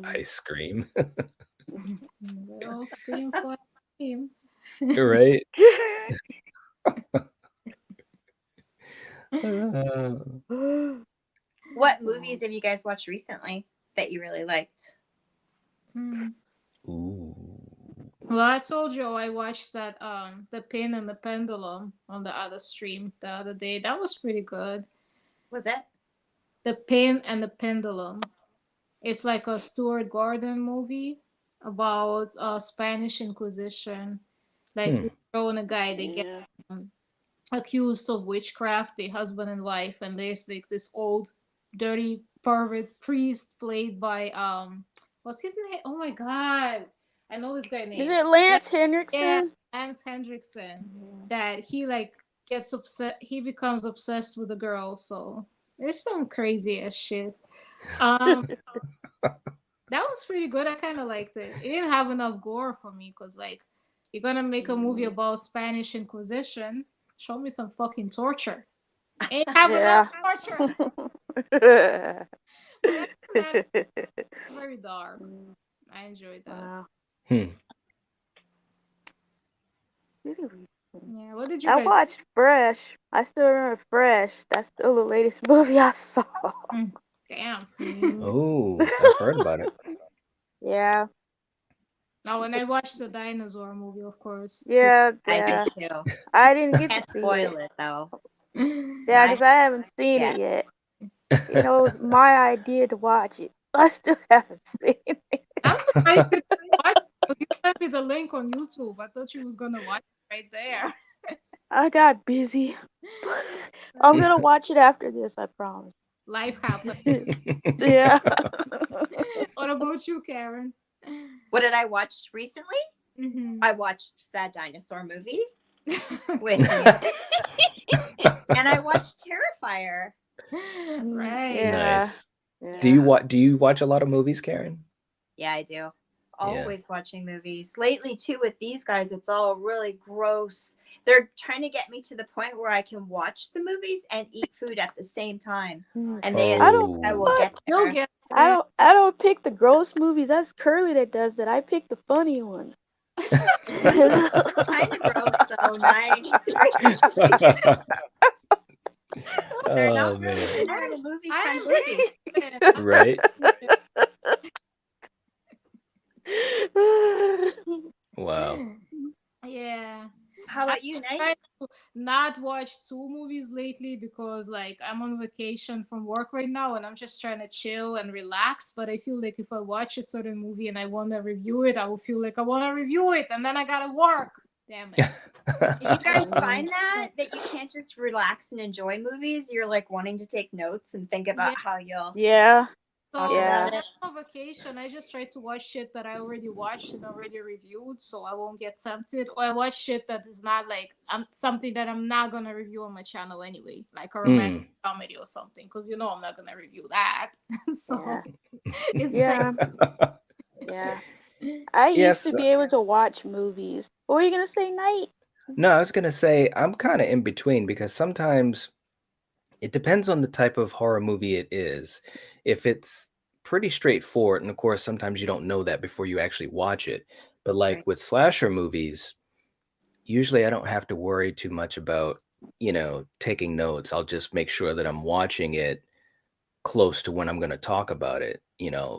Ice cream. They all scream for him. Right? What movies have you guys watched recently that you really liked? Ooh. Well, I told you I watched that The Pin and the Pendulum on the other stream the other day. That was pretty good. Was it? The Pin and the Pendulum. It's like a Stuart Gordon movie about Spanish Inquisition. Like this girl and a guy, they get accused of witchcraft, the husband and wife, and there's like this old dirty pervert priest played by what's his name? Oh my god. I know this guy name. Is it Lance Henriksen? Yeah, Lance Hendrickson. That he like gets upset. He becomes obsessed with the girl. So there's some crazy ass shit. That was pretty good. I kind of liked it. It didn't have enough gore for me because like you're gonna make a movie about Spanish Inquisition. Show me some fucking torture. Ain't have enough torture. Very dark. I enjoyed that. Yeah, what did you guys... watched Fresh. I still remember Fresh. That's still the latest movie I saw. Damn. Oh, I've heard about it. Yeah. Oh, and I watched the dinosaur movie, of course. Yeah, I did too. I didn't get Can't to see spoil it though. Yeah, because I haven't seen it yet. You know, it's my idea to watch it. I still haven't seen it. I'm surprised you didn't watch it because you sent me the link on YouTube. I thought you was gonna watch it right there. I got busy. I'm gonna watch it after this, I promise. Life happened. Yeah. What about you, Karen? What did I watch recently? I watched that dinosaur movie with you. And I watched Terrifier. Right. Yeah. Nice. Yeah. Do you watch a lot of movies, Karen? Yeah, I do. Always watching movies. Lately, too, with these guys, it's all really gross. They're trying to get me to the point where I can watch the movies and eat food at the same time. And they insist I will get there. I don't pick the gross movies. That's Curly that does that. I pick the funny ones. Kind of gross, though. Nice. They're not really a movie kind of movie. Right? Wow. Yeah. How about you, Night? I to not watch 2 movies lately because like I'm on vacation from work right now and I'm just trying to chill and relax. But I feel like if I watch a certain movie and I want to review it, I will feel like I want to review it and then I gotta work. Damn it. Do you guys find that you can't just relax and enjoy movies? You're like wanting to take notes and think about how you'll So on vacation, I just try to watch shit that I already watched and already reviewed, so I won't get tempted. Or I watch shit that is not like something that I'm not gonna review on my channel anyway, like a romantic comedy or something, because you know I'm not gonna review that. So it's yeah. I used to be able to watch movies. What were you gonna say, Night? No, I was gonna say I'm kind of in between because sometimes it depends on the type of horror movie it is. If it's pretty straightforward, and of course, sometimes you don't know that before you actually watch it. But like with slasher movies, usually I don't have to worry too much about, taking notes. I'll just make sure that I'm watching it close to when I'm going to talk about it,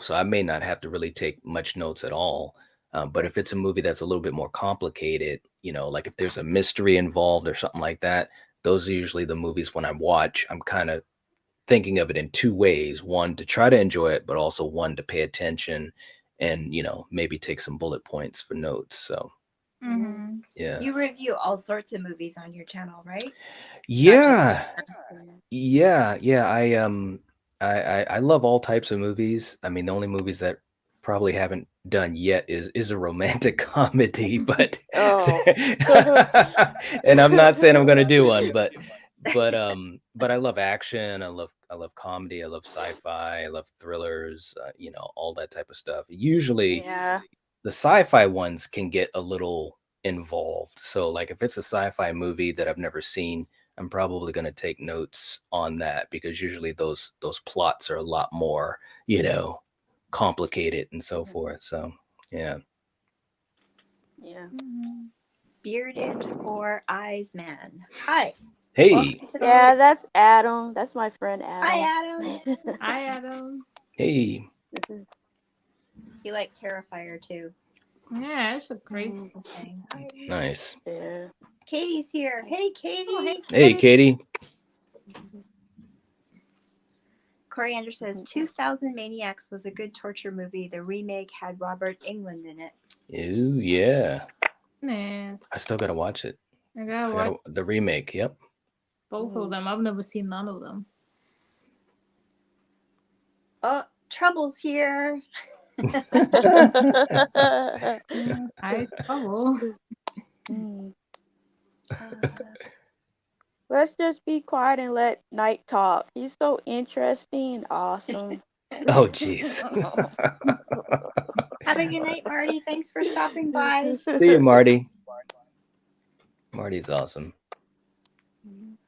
so I may not have to really take much notes at all. But if it's a movie that's a little bit more complicated, like if there's a mystery involved or something like that, those are usually the movies when I watch, I'm kind of thinking of it in 2 ways. One, to try to enjoy it, but also one to pay attention and, maybe take some bullet points for notes. So, yeah. You review all sorts of movies on your channel, right? Yeah. I love all types of movies. I mean, the only movies that probably haven't done yet is a romantic comedy, but Oh. and I'm not saying I'm going to do one, but I love action. I love comedy. I love sci-fi. I love thrillers. All that type of stuff. Usually, Yeah. the sci-fi ones can get a little involved. So, like, if it's a sci-fi movie that I've never seen, I'm probably going to take notes on that because usually those plots are a lot more, complicated and so forth. So, yeah. Yeah. Bearded Four Eyes Man. Hi. Hey. Welcome to the Yeah, stream. that's Adam. That's my friend Adam. Hi, Adam. Hi, Adam. Hey. You like Terrifier too. Yeah, it's a crazy. Nice. Yeah. Katie's here. Hey, Katie. Oh, hey, Hey, Katie. Coriander says 2000 Maniacs was a good torture movie. The remake had Robert Englund in it. Ooh, yeah. Man, I still got to watch it. I gotta watch The remake. Yep. both of them. I've never seen none of them. Oh, Trouble's here. Hi, Trouble. Let's just be quiet and let Knight talk. He's so interesting and awesome. Oh, jeez. Have a good night, Marty. Thanks for stopping by. See you, Marty. Marty's awesome.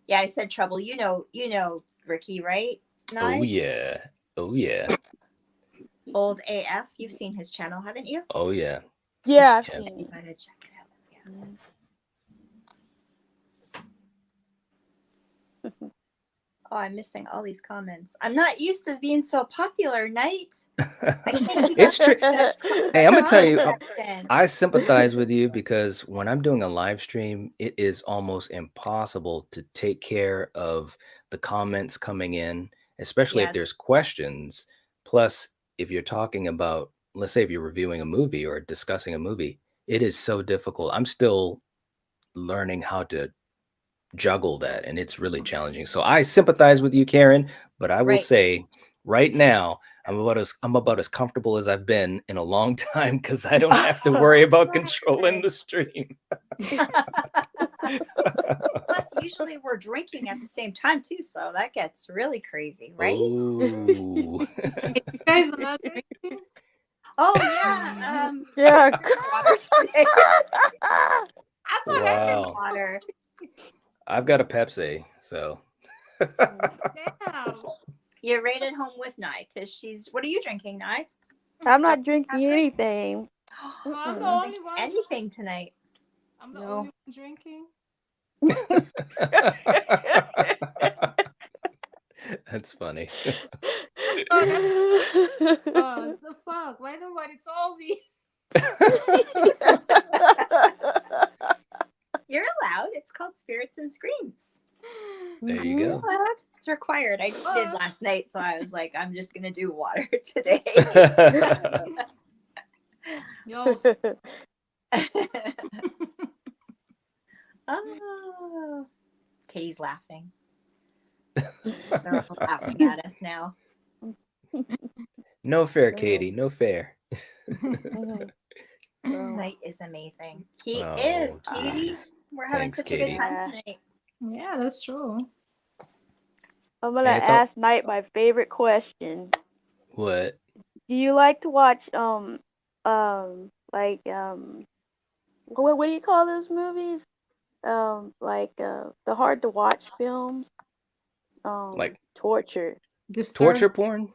Yeah, I said Trouble. You know Ricky, right? Oh, yeah. Oh, yeah. Old AF. You've seen his channel, haven't you? Oh, yeah. Yeah, I've Yeah. seen You it. gotta check it out. Yeah. Oh, I'm missing all these comments. I'm not used to being so popular, Knight. It's true. Hey, I'm going to tell you, section. I sympathize with you because when I'm doing a live stream, it is almost impossible to take care of the comments coming in, especially Yeah. if there's questions. Plus, if you're talking about, let's say if you're reviewing a movie or discussing a movie, it is so difficult. I'm still learning how to juggle that, and it's really challenging. So I sympathize with you, Karen, but I will Right. say right now, I'm about as comfortable as I've been in a long time because I don't have to worry about controlling the stream. Plus, usually we're drinking at the same time too, so that gets really crazy, right? Ooh. You guys are not drinking? Oh yeah. Yeah. Water today. I'm not having Wow. water. I've got a Pepsi, so Damn. You rated home with Nye because she's. What are you drinking, Nye? I'm not drinking anything. No, I'm the only one. Anything tonight? I'm the No. only one drinking. That's funny. Oh, the fuck? Why nobody told me? You're allowed. It's called Spirits+Screams. There you You're go. allowed. It's required. I just did last night, so I was like, I'm just gonna do water today. Yo, Oh, Katie's laughing. They're all laughing at us now. No fair, Katie. No fair. Night is amazing. He Oh, is, Katie. geez. We're having Thanks, such a Katie. good time tonight. yeah, that's true. I'm gonna Hey, it's all- ask Knight my favorite question. What? Do you like to watch what do you call those movies? The hard to watch films. Like torture. torture porn?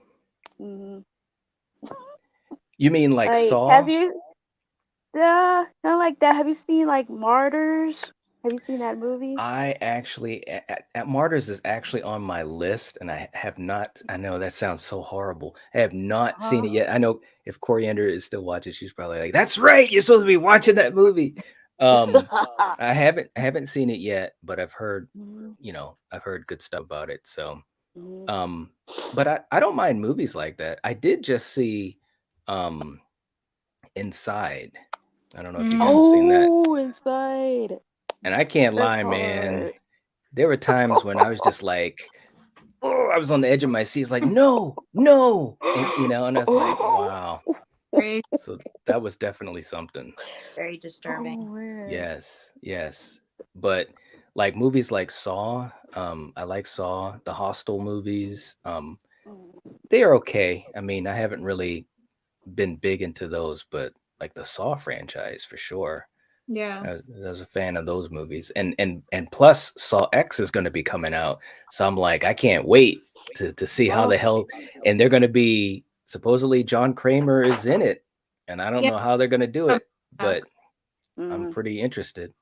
hmm You mean like Saw? Have you? Yeah, kind of like that. Have you seen like Martyrs? Have you seen that movie? I actually, at Martyrs is actually on my list, and I have not. I know that sounds so horrible. I have not seen it yet. I know if Coriander is still watching, she's probably like, "That's right, you're supposed to be watching that movie." I haven't seen it yet, but I've heard, I've heard good stuff about it. So, but I don't mind movies like that. I did just see, Inside. I don't know if you guys have seen that. Oh, Inside. And I can't That's lie, man. hard. There were times when I was just like, oh, I was on the edge of my seat. It's like, no. And, and I was like, wow. Great. So that was definitely something. Very disturbing. Oh, man. Yes. But like movies like Saw, I like Saw, the Hostel movies. They are okay. I mean, I haven't really been big into those, but like the Saw franchise for sure. Yeah. I was a fan of those movies, and plus Saw X is going to be coming out, so I'm like, I can't wait to see how the hell, and they're going to be supposedly John Kramer is in it, and I don't know how they're going to do it, but I'm pretty interested.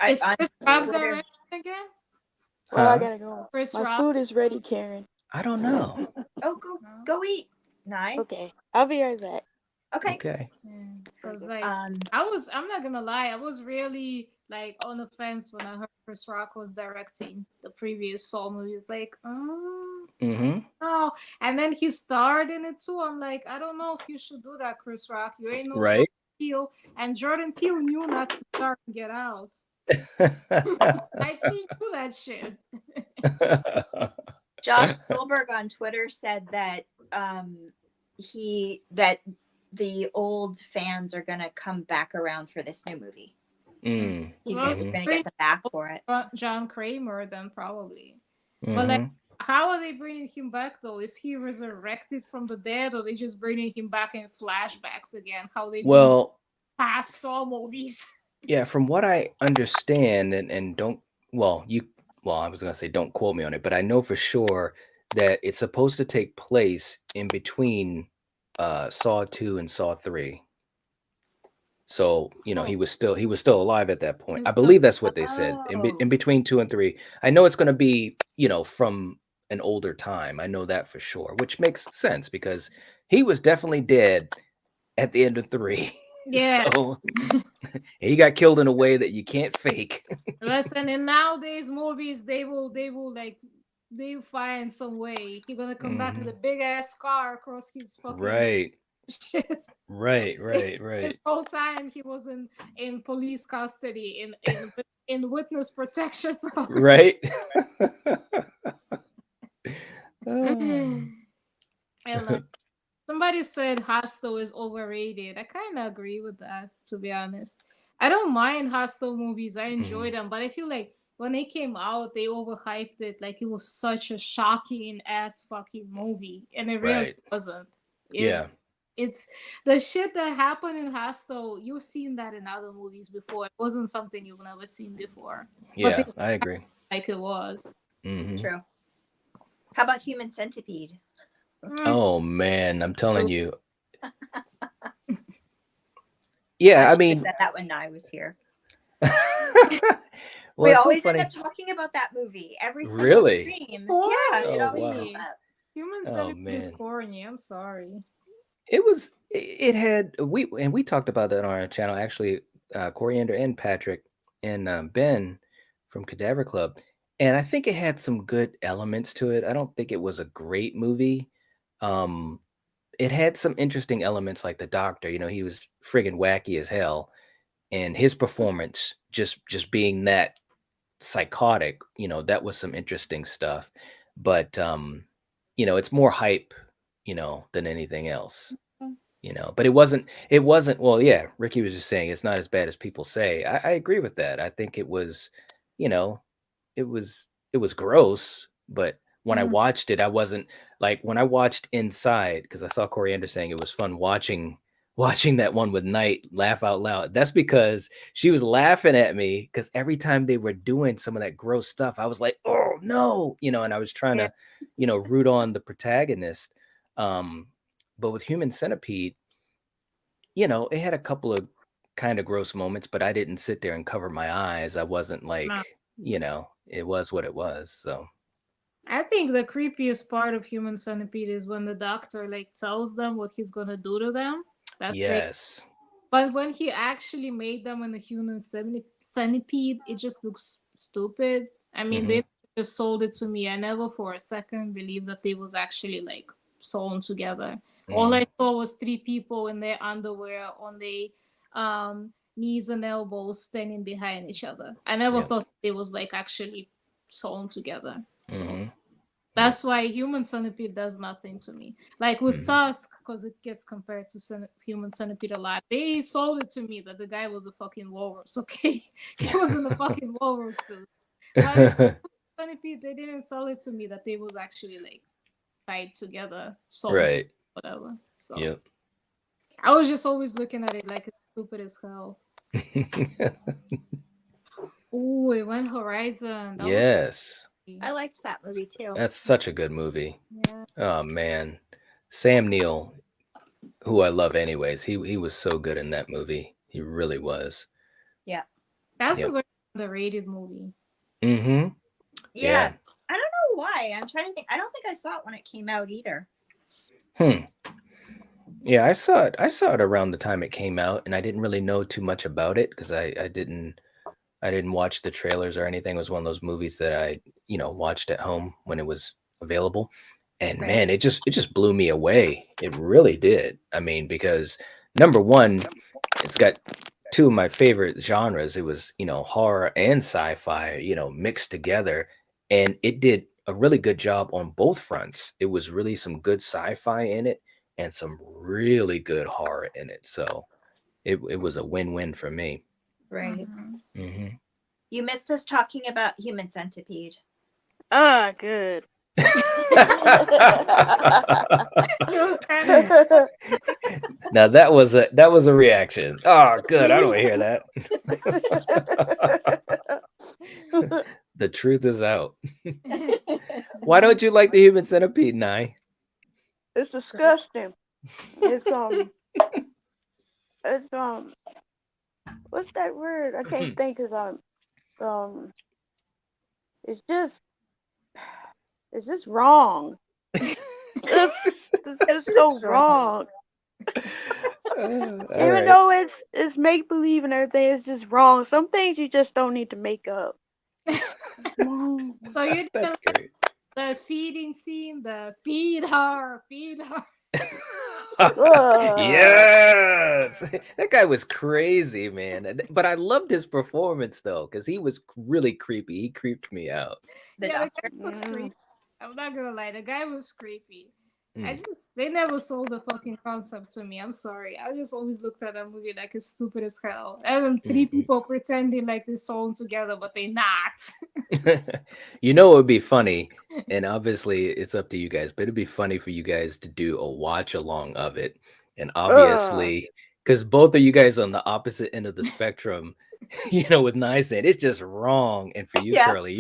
Is Chris Rock directing again? Well, I gotta go. Chris My Rock? food is ready, Karen. I don't know. Oh, go eat. Nice. Okay, I'll be right back. Okay. Because I'm not gonna lie, I was really like on the fence when I heard Chris Rock was directing the previous Saw movies. Like, oh, and then he starred in it too. I'm like, I don't know if you should do that, Chris Rock. You ain't no Jordan Peele, and Jordan Peele knew not to start and Get Out. I can't do that shit. Josh Stolberg on Twitter said that that the old fans are gonna come back around for this new movie. He's gonna get them back for it. John Kramer, then probably. But like, how are they bringing him back though? Is he resurrected from the dead, or they just bringing him back in flashbacks again? How they past Saw movies? Yeah, from what I understand, and don't I was gonna say don't quote me on it, but I know for sure that it's supposed to take place in between Saw 2 and Saw 3. So, he was still alive at that point. I believe that's what they said. In between 2 and 3. I know it's gonna be, from an older time. I know that for sure, which makes sense because he was definitely dead at the end of 3. Yeah. So he got killed in a way that you can't fake. Listen, in nowadays movies, they will find some way. He's gonna come back with a big ass scar across his fucking shit. Right. This whole time he was in police custody in witness protection. Right. And somebody said Hostel is overrated. I kind of agree with that, to be honest. I don't mind Hostel movies. I enjoy them, but I feel like when they came out, they overhyped it. Like it was such a shocking ass fucking movie, and it really wasn't. It's the shit that happened in Hostel. You've seen that in other movies before. It wasn't something you've never seen before. Yeah, I agree. Like it was. True. How about Human Centipede? Oh man, I'm telling you. Yeah, I mean, said that when I was here. Well, we always end up talking about that movie every single stream. Yeah, it always comes up. Human Centipede is corny. I'm sorry. It had we talked about that on our channel actually, Coriander and Patrick and Ben from Cadaver Club, and I think it had some good elements to it. I don't think it was a great movie. It had some interesting elements like the doctor, he was friggin' wacky as hell, and his performance just being that psychotic, that was some interesting stuff. But it's more hype, than anything else. But it wasn't well, yeah, Ricky was just saying it's not as bad as people say. I agree with that. I think it was, it was gross, but when I watched it, I wasn't like when I watched Inside, because I saw Coriander saying it was fun watching that one with Night laugh out loud. That's because she was laughing at me because every time they were doing some of that gross stuff, I was like, oh no, and I was trying to, root on the protagonist. But with Human Centipede, it had a couple of kind of gross moments, but I didn't sit there and cover my eyes. I wasn't like, it was what it was. So I think the creepiest part of Human Centipede is when the doctor like tells them what he's gonna do to them. That's yes. Great. But when he actually made them in the Human Centipede, it just looks stupid. I mean, they just sold it to me. I never for a second believed that they was actually like sewn together. All I saw was 3 people in their underwear on their knees and elbows standing behind each other. I never thought they was like actually sewn together. So. That's why Human Centipede does nothing to me. Like with Tusk, because it gets compared to Human Centipede a lot. They sold it to me that the guy was a fucking walrus. Okay, he was in a fucking walrus suit. But Centipede, they didn't sell it to me that they was actually like tied together, sold, Right. whatever. So Yep. I was just always looking at it like it's stupid as hell. Oh, it went Horizon. That Yes. I liked that movie too. That's such a good movie. Yeah. Oh man. Sam Neill, who I love anyways, he was so good in that movie. He really was. Yeah. That's a very underrated movie. Mm-hmm. Yeah. I don't know why. I'm trying to think. I don't think I saw it when it came out either. Yeah, I saw it around the time it came out, and I didn't really know too much about it because I didn't watch the trailers or anything. It was one of those movies that I, watched at home when it was available. And Right. man, it just blew me away. It really did. I mean, because number one, it's got two of my favorite genres. It was, horror and sci-fi, mixed together. And it did a really good job on both fronts. It was really some good sci-fi in it and some really good horror in it. So it was a win-win for me. Right. Mm-hmm. You missed us talking about Human Centipede. Ah, good. Now that was a reaction. Oh, good. I don't want to hear that. The truth is out. Why don't you like the Human Centipede, Nye? It's disgusting. It's what's that word? I can't think because it's just wrong. It's just so wrong. Even though it's make believe and everything, it's just wrong. Some things you just don't need to make up. So you didn't like great. the feeding scene, the feed her. Yes, that guy was crazy, man. But I loved his performance though, because he was really creepy. He creeped me out. The The doctor. guy was creepy. I'm not gonna lie, the guy was creepy. They never sold the fucking concept to me. I'm sorry. I just always looked at that movie like it's stupid as hell. And three people pretending like they're sewn together, but they're not. It would be funny, and obviously it's up to you guys, but it'd be funny for you guys to do a watch along of it. And obviously, because both of you guys on the opposite end of the spectrum, with Nye saying it's just wrong. And for you, Curly,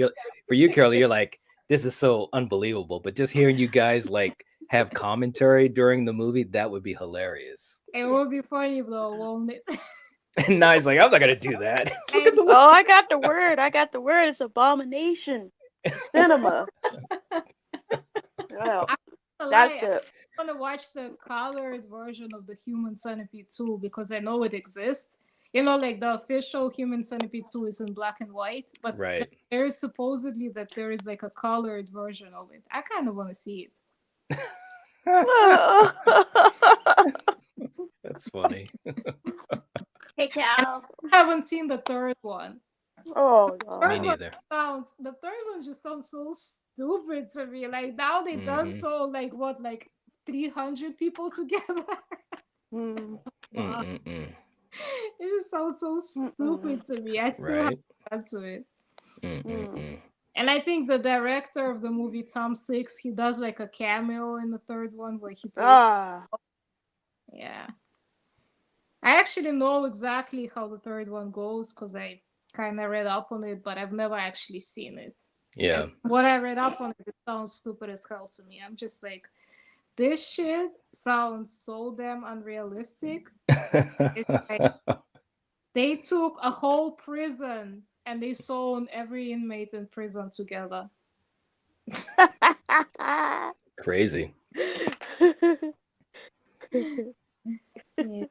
you're like, this is so unbelievable. But just hearing you guys like have commentary during the movie, that would be hilarious. It would be funny though, won't it? And Nye's like, I'm not gonna do that. I got the word. It's abomination. Cinema. Well, that's it. I want to watch the colored version of the Human Centipede 2 because I know it exists. Like the official Human Centipede 2 is in black and white, but there is supposedly that there is like a colored version of it. I kind of want to see it. That's funny. Hey, Cal. I haven't seen the third one. Oh, God. Me neither. The third one just sounds so stupid to me. Like now they done so like 300 people together. It just sounds so stupid to me. I still haven't got to it. And I think the director of the movie, Tom Six, he does like a cameo in the third one where he plays. Yeah. I actually know exactly how the third one goes because I kind of read up on it, but I've never actually seen it. Yeah. And what I read up on it sounds stupid as hell to me. I'm just like, this shit sounds so damn unrealistic. It's like, they took a whole prison and they sewn every inmate in prison together. Crazy. Yeah.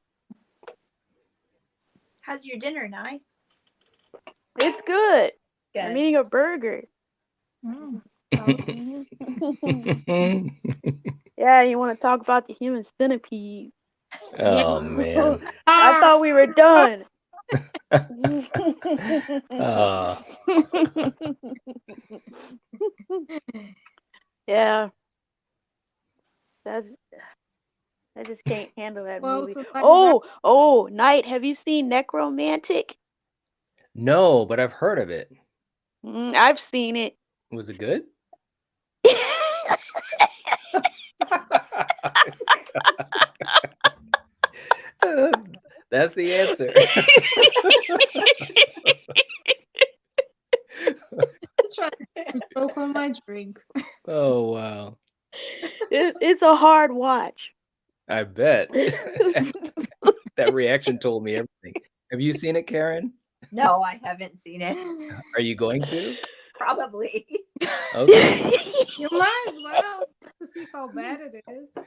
How's your dinner, Nye? It's good. Good. I'm eating a burger. Yeah, you want to talk about the Human Centipede? Oh man! I thought we were done. Yeah, that's I just can't handle that Well, movie. somebody's out. Oh, Night. Have you seen Necromantic? No, but I've heard of it. I've seen it. Was it good? That's the answer. I'm trying to choke on my drink. Oh wow. It's a hard watch. I bet. That reaction told me everything. Have you seen it, Karen? No, I haven't seen it. Are you going to? Probably. Okay. You might as well, just to see how bad it is.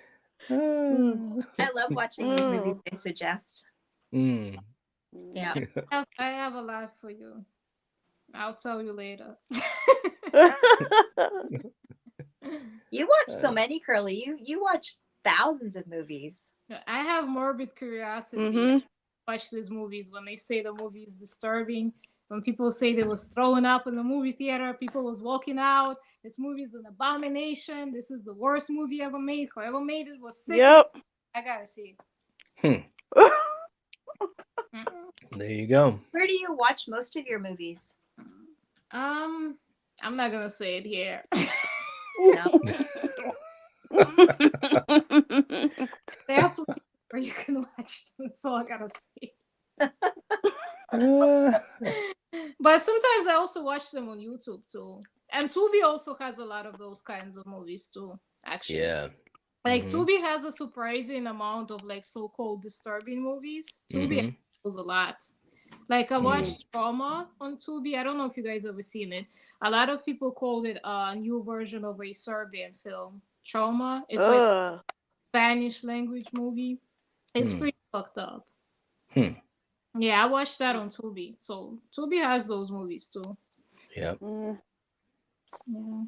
I love watching these movies they suggest. Mm. Yeah. I have a lot for you. I'll tell you later. You watch so many, Curly. You watch thousands of movies. I have morbid curiosity. Mhm. Watch these movies when they say the movie is disturbing. When people say they was throwing up in the movie theater, people was walking out. This movie is an abomination. This is the worst movie ever made. Whoever made it was sick. Yep. I gotta see it. There you go. Where do you watch most of your movies? I'm not gonna say it here. No. There are places where you can watch it. That's all I gotta say. But sometimes I also watch them on YouTube too. And Tubi also has a lot of those kinds of movies too, actually. Yeah. Like Tubi has a surprising amount of like so-called disturbing movies. Tubi has a lot. Like I watched Trauma on Tubi. I don't know if you guys ever seen it. A lot of people called it a new version of a Serbian film. Trauma. It's like a Spanish language movie. It's pretty fucked up. Yeah, I watched that on Tubi. So Tubi has those movies too. Yeah. Yeah.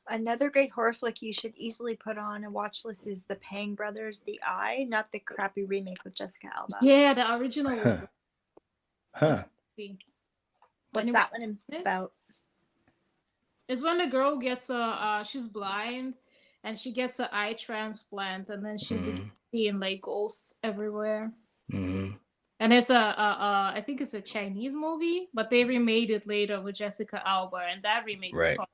Another great horror flick you should easily put on a watch list is the Pang Brothers, The Eye, not the crappy remake with Jessica Alba. Yeah, the original was good. Huh. What's that one about? It's when the girl gets she's blind and she gets an eye transplant and then she begins seeing like ghosts everywhere. And it's I think it's a Chinese movie, but they remade it later with Jessica Alba, and that remake is fun.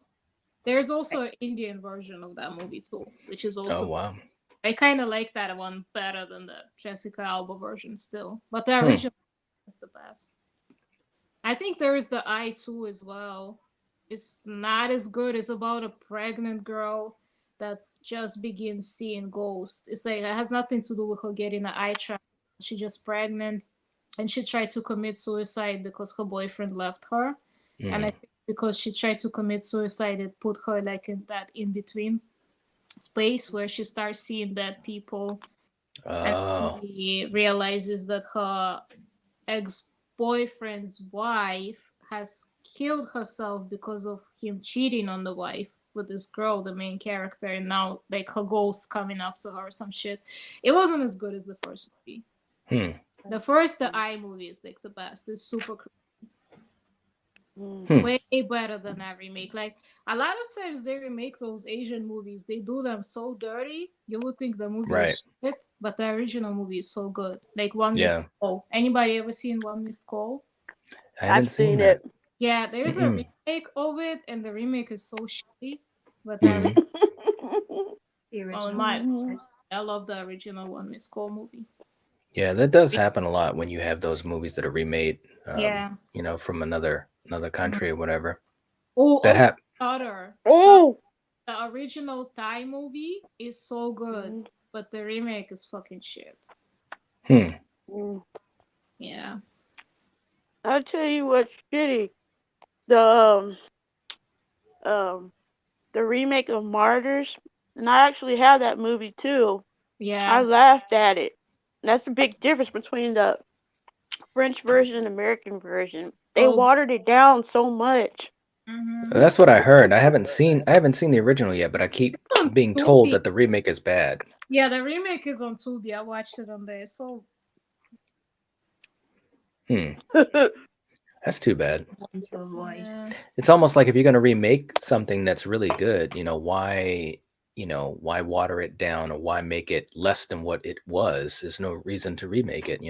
There's also an Indian version of that movie too, which is also. Oh wow! I kind of like that one better than the Jessica Alba version still, but the original is the best. I think there is the Eye 2 as well. It's not as good. It's about a pregnant girl that just begins seeing ghosts. It's like it has nothing to do with her getting an eye transplant. She's just pregnant, and she tried to commit suicide because her boyfriend left her. And I think because she tried to commit suicide, it put her like in that in-between space where she starts seeing dead people. And she realizes that her ex-boyfriend's wife has killed herself because of him cheating on the wife with this girl, the main character, and now like her ghost coming after her or some shit. It wasn't as good as the first movie. The first, the Eye movie is like the best. It's super way better than that remake. Like a lot of times they remake those Asian movies, they do them so dirty. You would think the movie is shit, but the original movie is so good. Like One Missed Call. Anybody ever seen One Missed Call? I haven't seen it. Yeah, there's a remake of it, and the remake is so shitty. But the original, I love the original One Missed Call movie. Yeah, that does happen a lot when you have those movies that are remade. You know, from another country or whatever. Oh, that Shutter. The original Thai movie is so good, but the remake is fucking shit. Yeah. I'll tell you what's shitty. The remake of Martyrs, and I actually have that movie too. Yeah. I laughed at it. That's a big difference between the French version and American version. They watered it down so much. That's what I heard. I haven't seen the original yet, but I keep being told that the remake is bad. Yeah, the remake is on Tubi. I watched it on there. So That's too bad. One to avoid. Yeah. It's almost like if you're going to remake something that's really good, why water it down, or why make it less than what it was? There's no reason to remake it,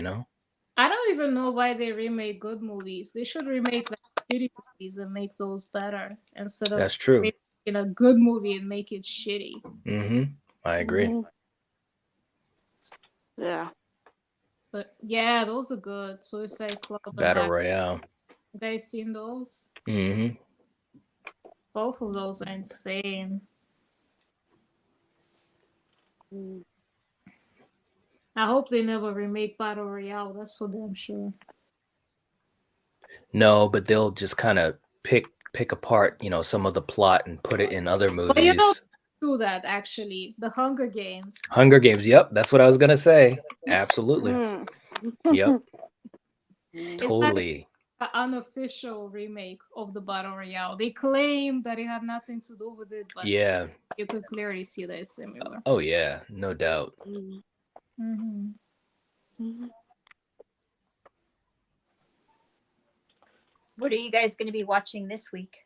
I don't even know why they remake good movies. They should remake like shitty movies and make those better instead of That's true. making a good movie and make it shitty. I agree. Mhm. Yeah. So yeah, those are good. Suicide Club and Battle that. Royale. You guys seen those? Mm-hmm. Both of those are insane. Mm. I hope they never remake Battle Royale. That's for damn sure. No, but they'll just kind of pick apart, some of the plot and put it in other movies. But you don't do that actually. The Hunger Games. Hunger Games. Yep, that's what I was gonna say. Absolutely. Mm. Yep. It's Totally. not an unofficial remake of the Battle Royale. They claim that it had nothing to do with it, but Yeah. you could clearly see that it's similar. Oh yeah, no doubt. Mm. Mm-hmm. Mhm. What are you guys going to be watching this week?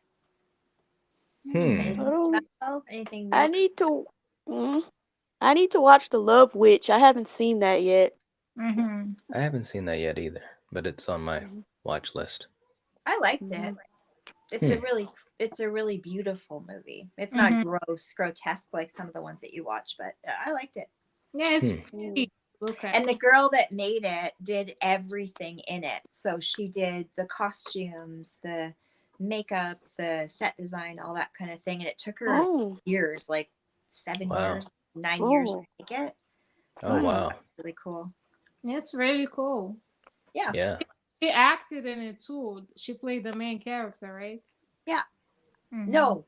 Hmm. Anything? I need to. I need to watch The Love Witch. I haven't seen that yet. Mm-hmm. I haven't seen that yet either, but it's on my watch list. I liked it. It's a really beautiful movie. It's not grotesque like some of the ones that you watch, but I liked it. Yeah, it's pretty. Okay. And the girl that made it did everything in it. So she did the costumes, the makeup, the set design, all that kind of thing. And it took her years, like 7 years, 9 years to make it. So Oh wow. Really cool. It's really cool. Yeah. Yeah. She acted in it too. She played the main character, right? Yeah. Mm-hmm. No.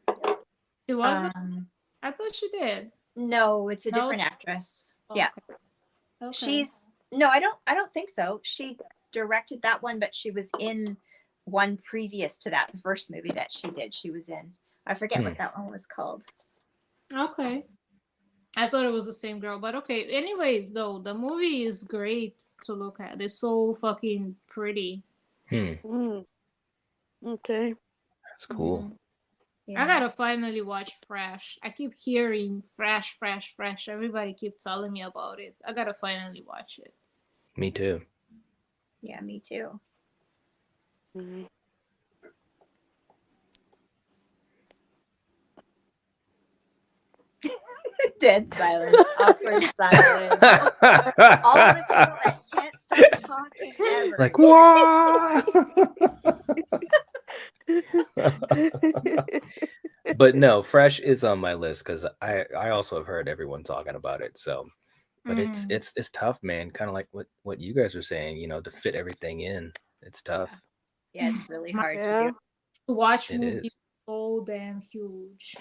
She wasn't? I thought she did. No, it's a different actress. Yeah. Okay. She's I don't think so. She directed that one, but she was in one previous to that, the first movie that she did. She was in. I forget what that one was called. Okay. I thought it was the same girl, but okay. Anyways, though, the movie is great to look at. It's so fucking pretty. Okay. That's cool. Yeah. I gotta finally watch Fresh. I keep hearing Fresh. Everybody keep telling me about it. I gotta finally watch it. Me too. Yeah, me too. Dead silence. Awkward silence. All the people that can't stop talking ever. Like, what? But no, Fresh is on my list because I also have heard everyone talking about it. So, but it's tough, man. Kind of like what you guys were saying, to fit everything in. It's tough. Yeah, it's really hard to do. To watch movies so damn huge.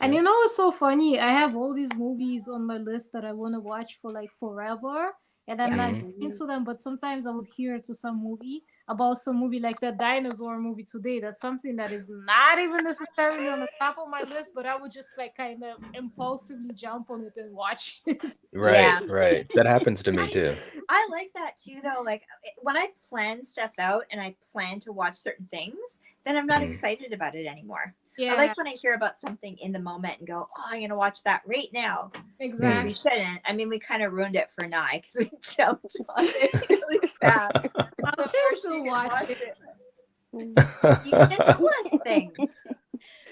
And you know what's so funny? I have all these movies on my list that I want to watch for like forever. And I'm not into them, but sometimes I would hear to some movie about some movie like that dinosaur movie today. That's something that is not even necessarily on the top of my list, but I would just like kind of impulsively jump on it and watch it. Right. That happens to me too. I like that too, though. Like when I plan stuff out and I plan to watch certain things, then I'm not excited about it anymore. Yeah. I like when I hear about something in the moment and go, oh, I'm going to watch that right now. Exactly. We shouldn't. I mean, we kind of ruined it for Nye because we jumped on it really fast. I'll still watch it. You can't tell us things.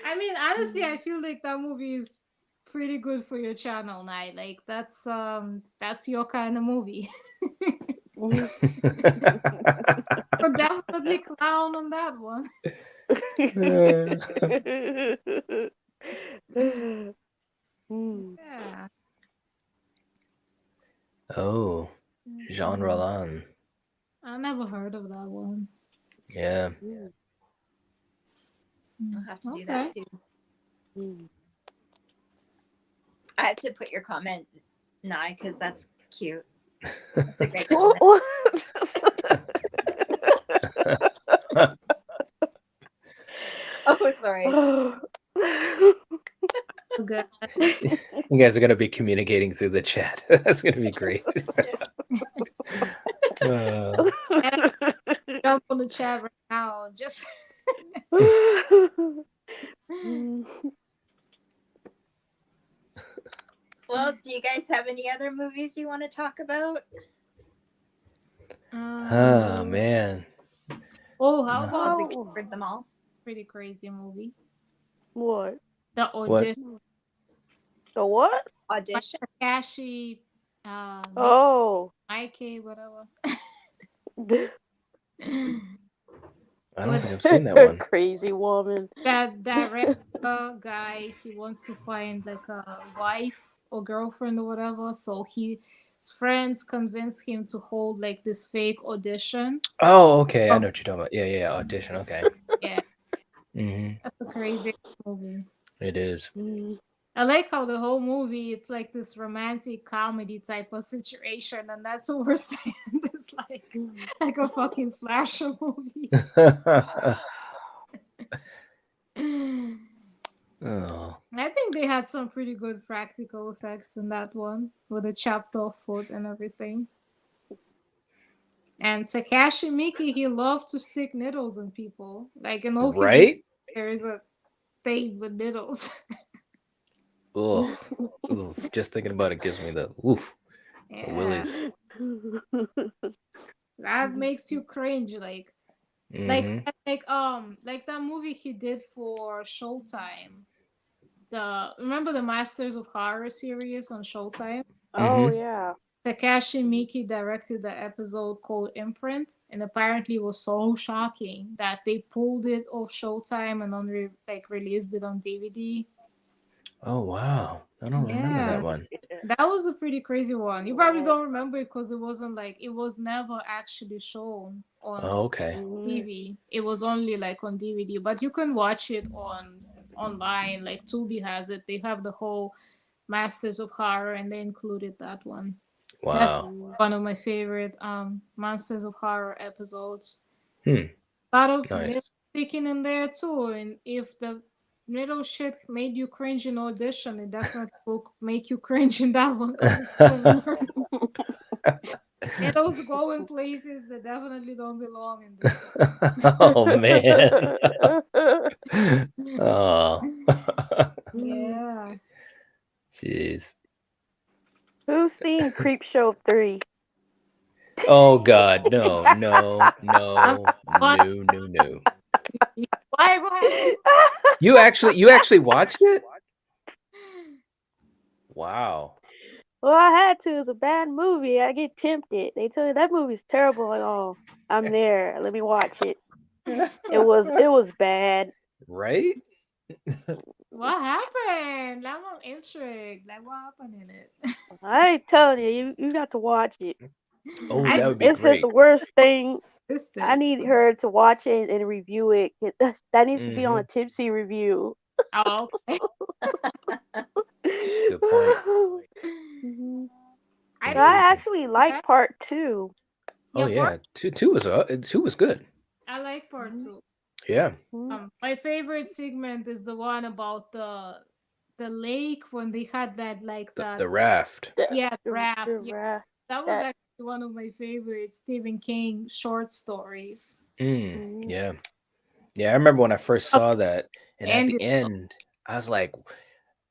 I mean, honestly, I feel like that movie is pretty good for your channel, Nye. Like that's your kind of movie. We'll definitely clown on that one. Yeah. Oh, Jean Roland. I never heard of that one. Yeah. I'll have to do that too. I have to put your comment, Nye, because that's cute. That's a great comment. Oh, sorry. Okay. You guys are going to be communicating through the chat. That's going to be great. jump on the chat right now. Just Well, do you guys have any other movies you want to talk about? Oh man. Oh, how Oh, about we the covered them all. pretty crazy movie? What? The What? Audition. The what? Audition. Takashi, Oh. Mikey, whatever. I don't think I've seen that one. Crazy woman. That director guy, he wants to find like a wife or girlfriend or whatever. So his friends convince him to hold like this fake audition. Oh, okay. I know what you're talking about. Yeah. Audition. Okay. Yeah, hmm that's a crazy movie. It is. I like how the whole movie it's like this romantic comedy type of situation, and that's towards the end is like a fucking slasher movie. Oh. I think they had some pretty good practical effects in that one with the chopped off foot and everything. And Takashi Miki, he loved to stick needles in people. Like in all his Right? there is a thing with needles. Ugh. Oof. Just thinking about it gives me the oof. The willies. That makes you cringe, like Mhm. like that movie he did for Showtime. Remember the Masters of Horror series on Showtime? Oh Mhm. yeah. Takashi Miki directed the episode called Imprint, and apparently it was so shocking that they pulled it off Showtime and released it on DVD. Oh wow. I don't remember that one. That was a pretty crazy one. You probably don't remember it because it was never actually shown on Oh, okay. TV. It was only like on DVD, but you can watch it online. Like Tubi has it. They have the whole Masters of Horror, and they included that one. That's Wow. one of my favorite Masters of Horror episodes. Hmm. A lot of Nice. needle sticking in there too, and if the needle shit made you cringe in Audition, it definitely will make you cringe in that one. Needles go in places that definitely don't belong in this one. Oh man. Oh. Yeah. Jeez. Who's seen Creepshow 3? Oh God, no. What? No. Why? What happened? You actually watched it? Wow. Well, I had to. It's a bad movie. I get tempted. They tell you that movie's terrible. Like, oh, I'm there. Let me watch it. It was bad. Right? What happened? I'm intrigued. Like, what happened in it? I ain't telling you. You got to watch it. Oh, that would be It's great. just the worst thing. This I need her to watch it and review it. That needs to be on a Mhm. Tipsy review. Oh, okay. Good point. Mhm. I I didn't. actually like part 2. Oh yeah, two was good. I like part 2. Yeah. My favorite segment is the one about the lake when they had that The raft. raft. The Yeah. raft. That was actually one of my favorite Stephen King short stories. Yeah. Yeah, I remember when I first saw that, and at the end, I was like,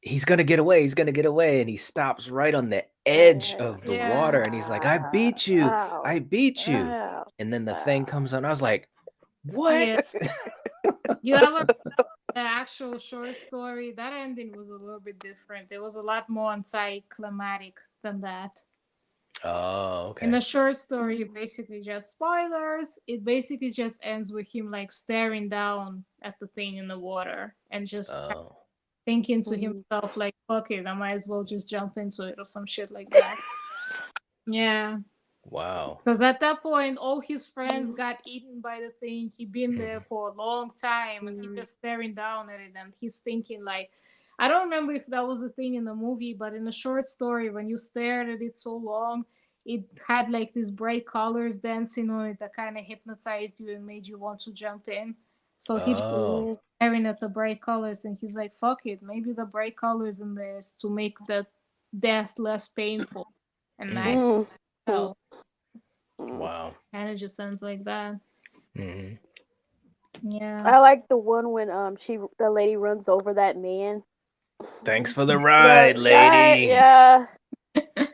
he's gonna get away, and he stops right on the edge of the water, and he's like, I beat you. Ow. And then the thing comes on, I was like, what? Yeah. You have the actual short story. That ending was a little bit different. It was a lot more anticlimactic than that. Oh, okay. In the short story, basically just spoilers. It basically just ends with him like staring down at the thing in the water and just thinking to himself like, "Fuck it, I might as well just jump into it" or some shit like that. Yeah. Wow. Because at that point, all his friends got eaten by the thing. He'd been there for a long time, and he's just staring down at it, and he's thinking like, I don't remember if that was a thing in the movie, but in the short story, when you stared at it so long, it had like these bright colors dancing on it that kind of hypnotized you and made you want to jump in. So he's staring at the bright colors, and he's like, "Fuck it, maybe the bright colors in there is to make the death less painful." And I know. Wow. And it just sounds like that. Hmm. Yeah. I like the one when the lady runs over that man. Thanks for the ride, lady. Yeah.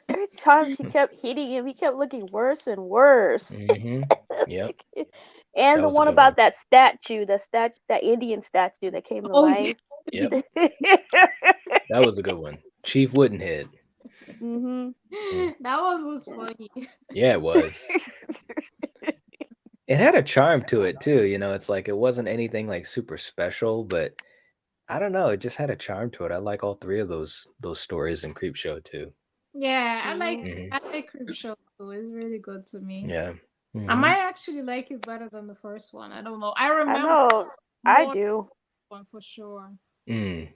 Every time she kept hitting him, he kept looking worse and worse. Hmm. Yep, And that the was a one good one. about that statue, that Indian statue that came to Oh yeah. life. Yep, that was a good one. Chief Woodenhead. Mhm. That one was funny. Yeah, it was. It had a charm to it too. It's like it wasn't anything like super special, but I don't know. It just had a charm to it. I like all three of those stories in Creepshow too. Yeah, Hmm. I like Creepshow too. It's really good to me. Yeah. I Hmm. might actually like it better than the first one. I don't know. I I remember know. I more do. one for sure. Mm.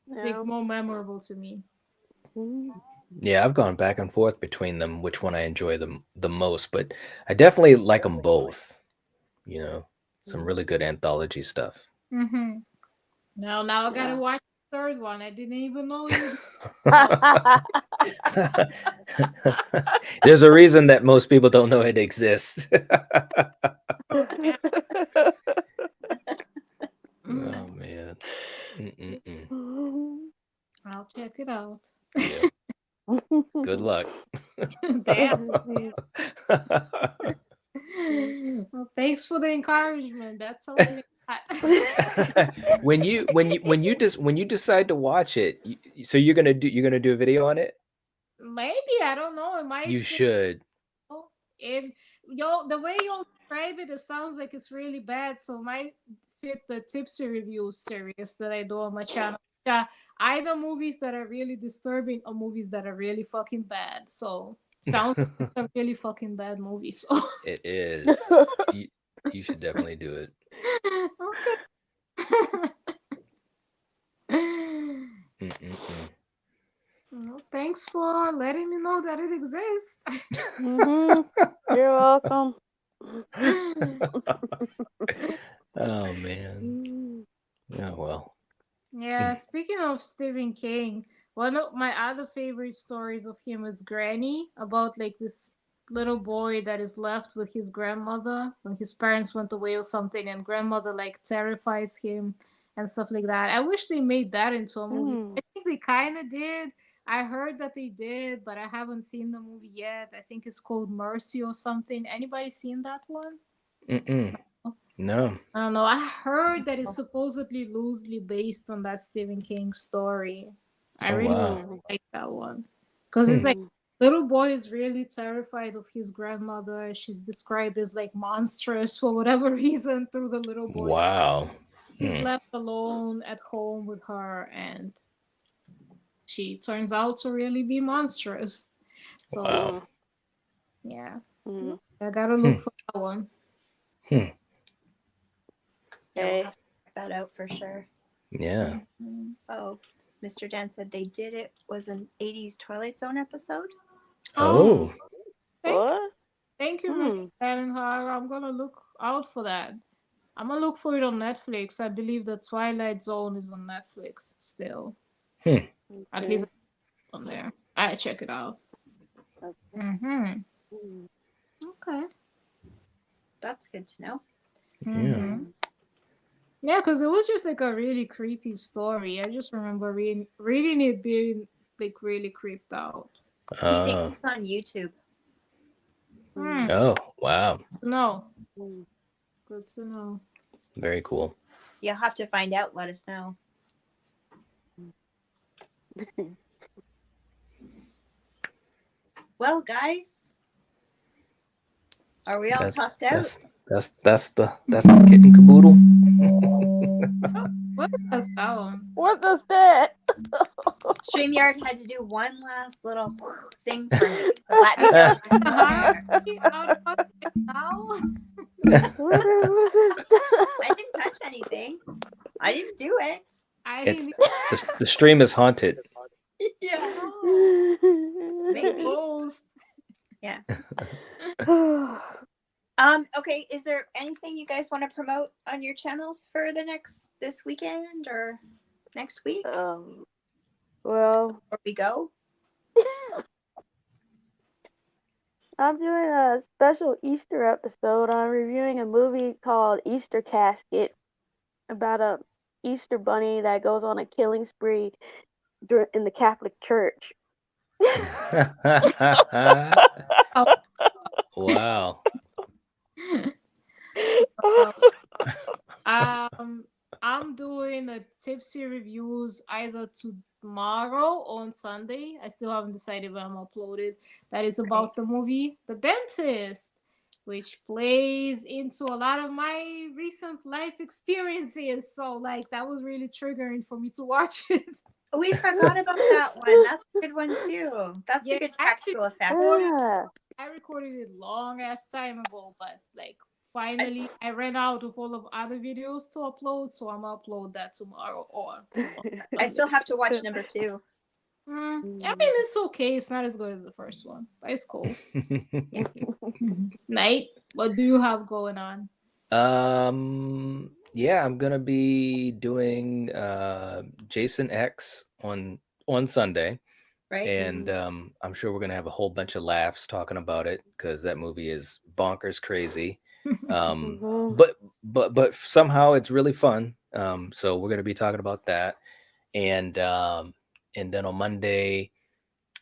It's Yeah. like more memorable to me. Mhm. Yeah, I've gone back and forth between them, which one I enjoy the most, but I definitely like them both. Some really good anthology stuff. Mm-hmm. Now I gotta Yeah. watch the third one. I didn't even know you. There's a reason that most people don't know it exists. Okay. Oh man. Mm-mm-mm. I'll check it out. Yep. Good luck. Damn. Well, thanks for the encouragement. That sounds like that. when you decide to watch it, so you're gonna do a video on it? Maybe I don't know. It might You fit. should. It the way you describe it, it sounds like it's really bad. So it might fit the tipsy review series that I do on my channel. Yeah, either movies that are really disturbing or movies that are really fucking bad. So sounds like a really fucking bad movie. So It is. You should definitely do it. okay. Mm-mm-mm. Well, thanks for letting me know that it exists. Mhm. You're welcome. Oh man. Oh well. Yeah, speaking of Stephen King, one of my other favorite stories of him is Granny, about like this little boy that is left with his grandmother when his parents went away or something, and grandmother like terrifies him and stuff like that. I wish they made that into a movie. I think they kind of did. I heard that they did, but I haven't seen the movie yet. I think it's called Mercy or something. Anybody seen that one? Mm-mm. No. I don't know. I heard that it's supposedly loosely based on that Stephen King story. I Oh really wow. like that one because it's like little boy is really terrified of his grandmother. She's described as like monstrous for whatever reason through the little boy's. Wow. He's left alone at home with her, and she turns out to really be monstrous. So Wow. yeah, Mm-hmm. I gotta look for that one. Yeah, we'll have to check that out for sure. Yeah. Oh, Mr. Dan said they did it was an 80s Twilight Zone episode. Oh. Thank you, Mr. Danenhar. I'm gonna look out for that. I'm gonna look for it on Netflix. I believe the Twilight Zone is on Netflix still. At least on there. I check it out. Okay. That's good to know. Yeah, because it was just like a really creepy story. I just remember reading it being like really creeped out. He thinks it's on YouTube. Oh, wow. No. Good to know. Very cool. You'll have to find out. Let us know. Well, guys, are we all talked out? That's the kit and caboodle. What is that sound? What does that? StreamYard had to do one last little thing for me. Let me know. Now? I didn't touch anything. I didn't do it. The stream is haunted. Yeah. Maybe. Yeah. Okay, is there anything you guys want to promote on your channels for this weekend or next week? Well, before we go? I'm doing a special Easter episode. I'm reviewing a movie called Easter Casket about a Easter bunny that goes on a killing spree in the Catholic Church. Wow. I'm doing the tipsy reviews either tomorrow or on Sunday. I still haven't decided when I'm uploaded. That is about the movie The Dentist, which plays into a lot of my recent life experiences. So like that was really triggering for me to watch it. We forgot about that one. That's a good one too. That's a good practical effect. I recorded it long ass time ago, but like finally I ran out of all of other videos to upload, so I'm gonna upload that tomorrow or I still have to watch number 2. I mean it's okay, it's not as good as the first one, but it's cool. Night, what do you have going on? Yeah, I'm gonna be doing Jason X on Sunday. Right. And I'm sure we're gonna have a whole bunch of laughs talking about it because that movie is bonkers crazy. But somehow it's really fun. So we're gonna be talking about that. And then on Monday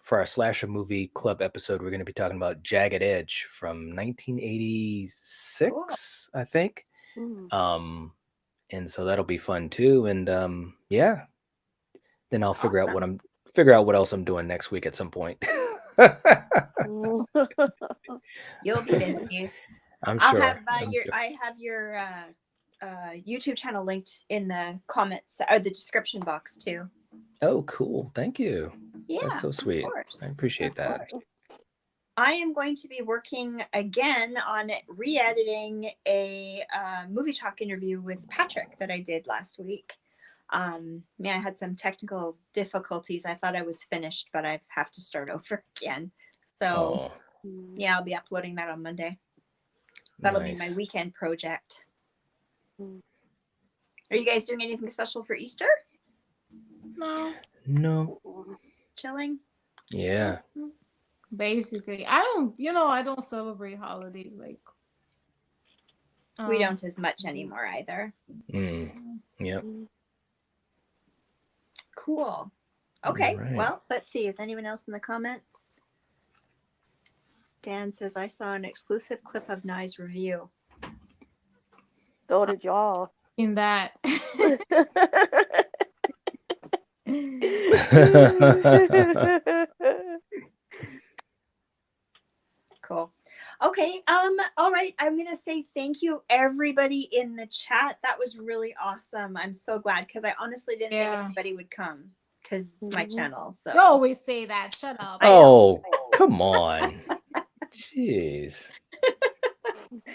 for our slasher movie club episode, we're gonna be talking about Jagged Edge from 1986, I think. And so that'll be fun too. And yeah. Then I'll figure out what else I'm doing next week at some point. You'll be busy. I'm sure. I have your YouTube channel linked in the comments or the description box too. Oh, cool. Thank you. Yeah. That's so sweet. I appreciate that. I am going to be working again on re-editing a movie talk interview with Patrick that I did last week. I had some technical difficulties. I thought I was finished, but I have to start over again. So yeah, I'll be uploading that on Monday. That'll be my weekend project. Are you guys doing anything special for Easter? No. Chilling? Yeah. Basically, I don't celebrate holidays like we don't as much anymore either. Yep. Cool. Okay. Right. Well, let's see. Is anyone else in the comments? Dan says, I saw an exclusive clip of Nye's review. So did y'all. In that. Cool. Okay. All right. I'm gonna say thank you everybody in the chat. That was really awesome. I'm so glad because I honestly didn't think anybody would come because it's my channel. So you always say that. Shut up. Oh, come on. Jeez.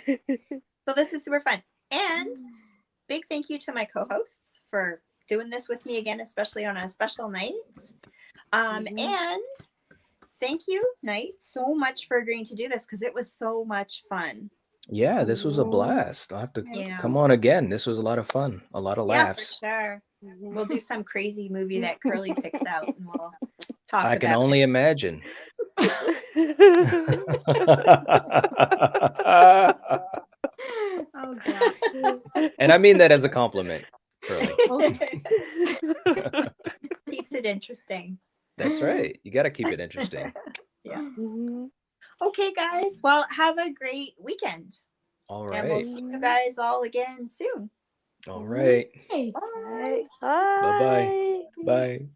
So this is super fun. And big thank you to my co-hosts for doing this with me again, especially on a special night. And thank you, Night, so much for agreeing to do this because it was so much fun. Yeah, this was a blast. I'll have to come on again. This was a lot of fun. A lot of laughs. Yeah, for sure. We'll do some crazy movie that Curly picks out and we'll talk about it. I can only imagine. Oh gosh. And I mean that as a compliment, Curly. Keeps it interesting. That's right. You got to keep it interesting. Yeah. Okay, guys. Well, have a great weekend. All right. And we'll see you guys all again soon. All right. Hey. Bye. Bye-bye. Bye.